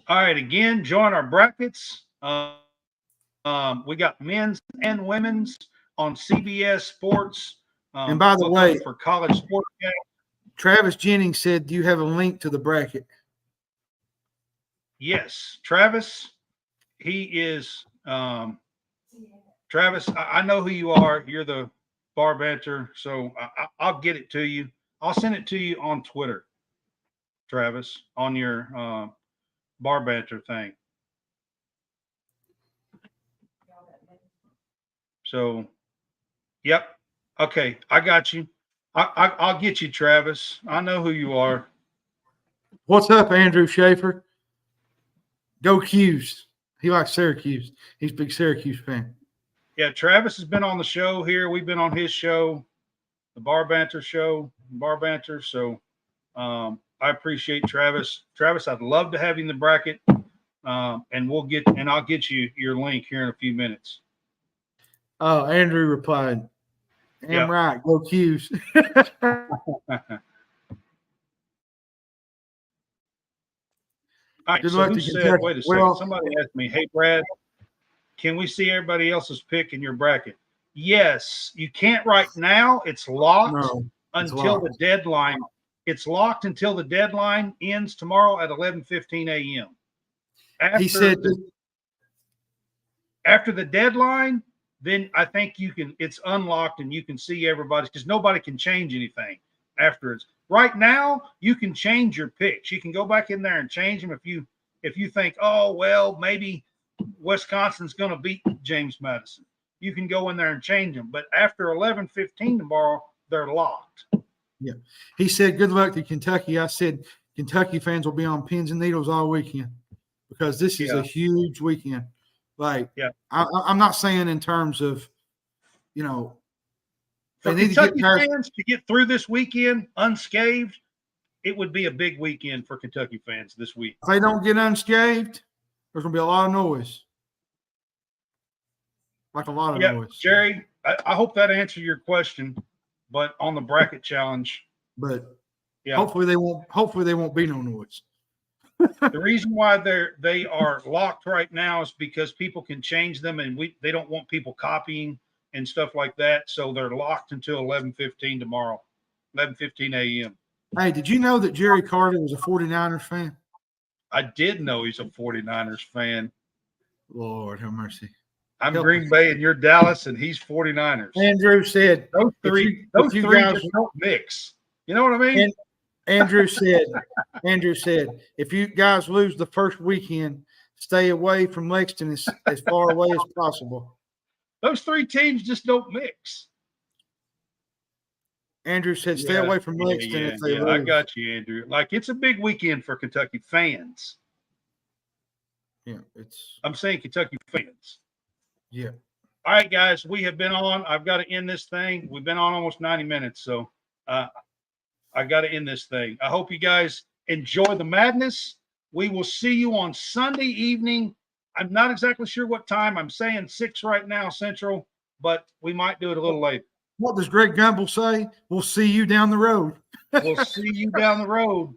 All right, again, join our brackets. We got men's and women's on CBS Sports. And by the way, for college sports. Travis Jennings said, do you have a link to the bracket? Yes, Travis. He is Travis. I know who you are. You're the bar banter, so I'll get it to you. I'll send it to you on Twitter, Travis, on your bar banter thing. So, yep. Okay, I got you. I'll get you, Travis. I know who you are. What's up, Andrew Schaefer? Go Qs. He likes Syracuse. He's a big Syracuse fan. Yeah, Travis has been on the show here. We've been on his show, the Bar Banter show, Bar Banter. So I appreciate Travis. Travis, I'd love to have you in the bracket, and I'll get you your link here in a few minutes. Oh, Andrew replied, "Am right. Go Qs." All right, so who said, wait a second, somebody asked me, hey, Brad, can we see everybody else's pick in your bracket? Yes, you can't right now. It's locked until the deadline. It's locked until the deadline ends tomorrow at 11:15 a.m. He said after the deadline, then I think it's unlocked and you can see everybody's, because nobody can change anything afterwards. Right now, you can change your picks. You can go back in there and change them if you think, oh, well, maybe Wisconsin's going to beat James Madison. You can go in there and change them. But after 11:15 tomorrow, they're locked. Yeah. He said, good luck to Kentucky. I said, Kentucky fans will be on pins and needles all weekend because this is a huge weekend. Like, I'm not saying in terms of, for Kentucky fans to get through this weekend unscathed, it would be a big weekend for Kentucky fans this week. If they don't get unscathed, there's going to be a lot of noise. Like a lot of noise. Jerry, I hope that answered your question, but on the bracket challenge. But hopefully they won't be no noise. The reason why they are locked right now is because people can change them, and they don't want people copying and stuff like that. So they're locked until 11:15 tomorrow, 11:15 a.m. Hey, did you know that Jerry Carter was a 49ers fan? I did know he's a 49ers fan. Lord have mercy. I'm Green Bay and you're Dallas, and he's 49ers. Andrew said those three guys don't mix. You know what I mean? Andrew said, if you guys lose the first weekend, stay away from Lexington as far away as possible. Those three teams just don't mix. Andrew said, stay away from Lexington if they lose. I got you, Andrew. Like, it's a big weekend for Kentucky fans. Yeah, I'm saying Kentucky fans. Yeah. All right, guys, we have been on. I've got to end this thing. We've been on almost 90 minutes, so I got to end this thing. I hope you guys enjoy the madness. We will see you on Sunday evening. I'm not exactly sure what time. I'm saying 6 right now, Central, but we might do it a little later. What does Greg Gumbel say? We'll see you down the road. We'll see you down the road.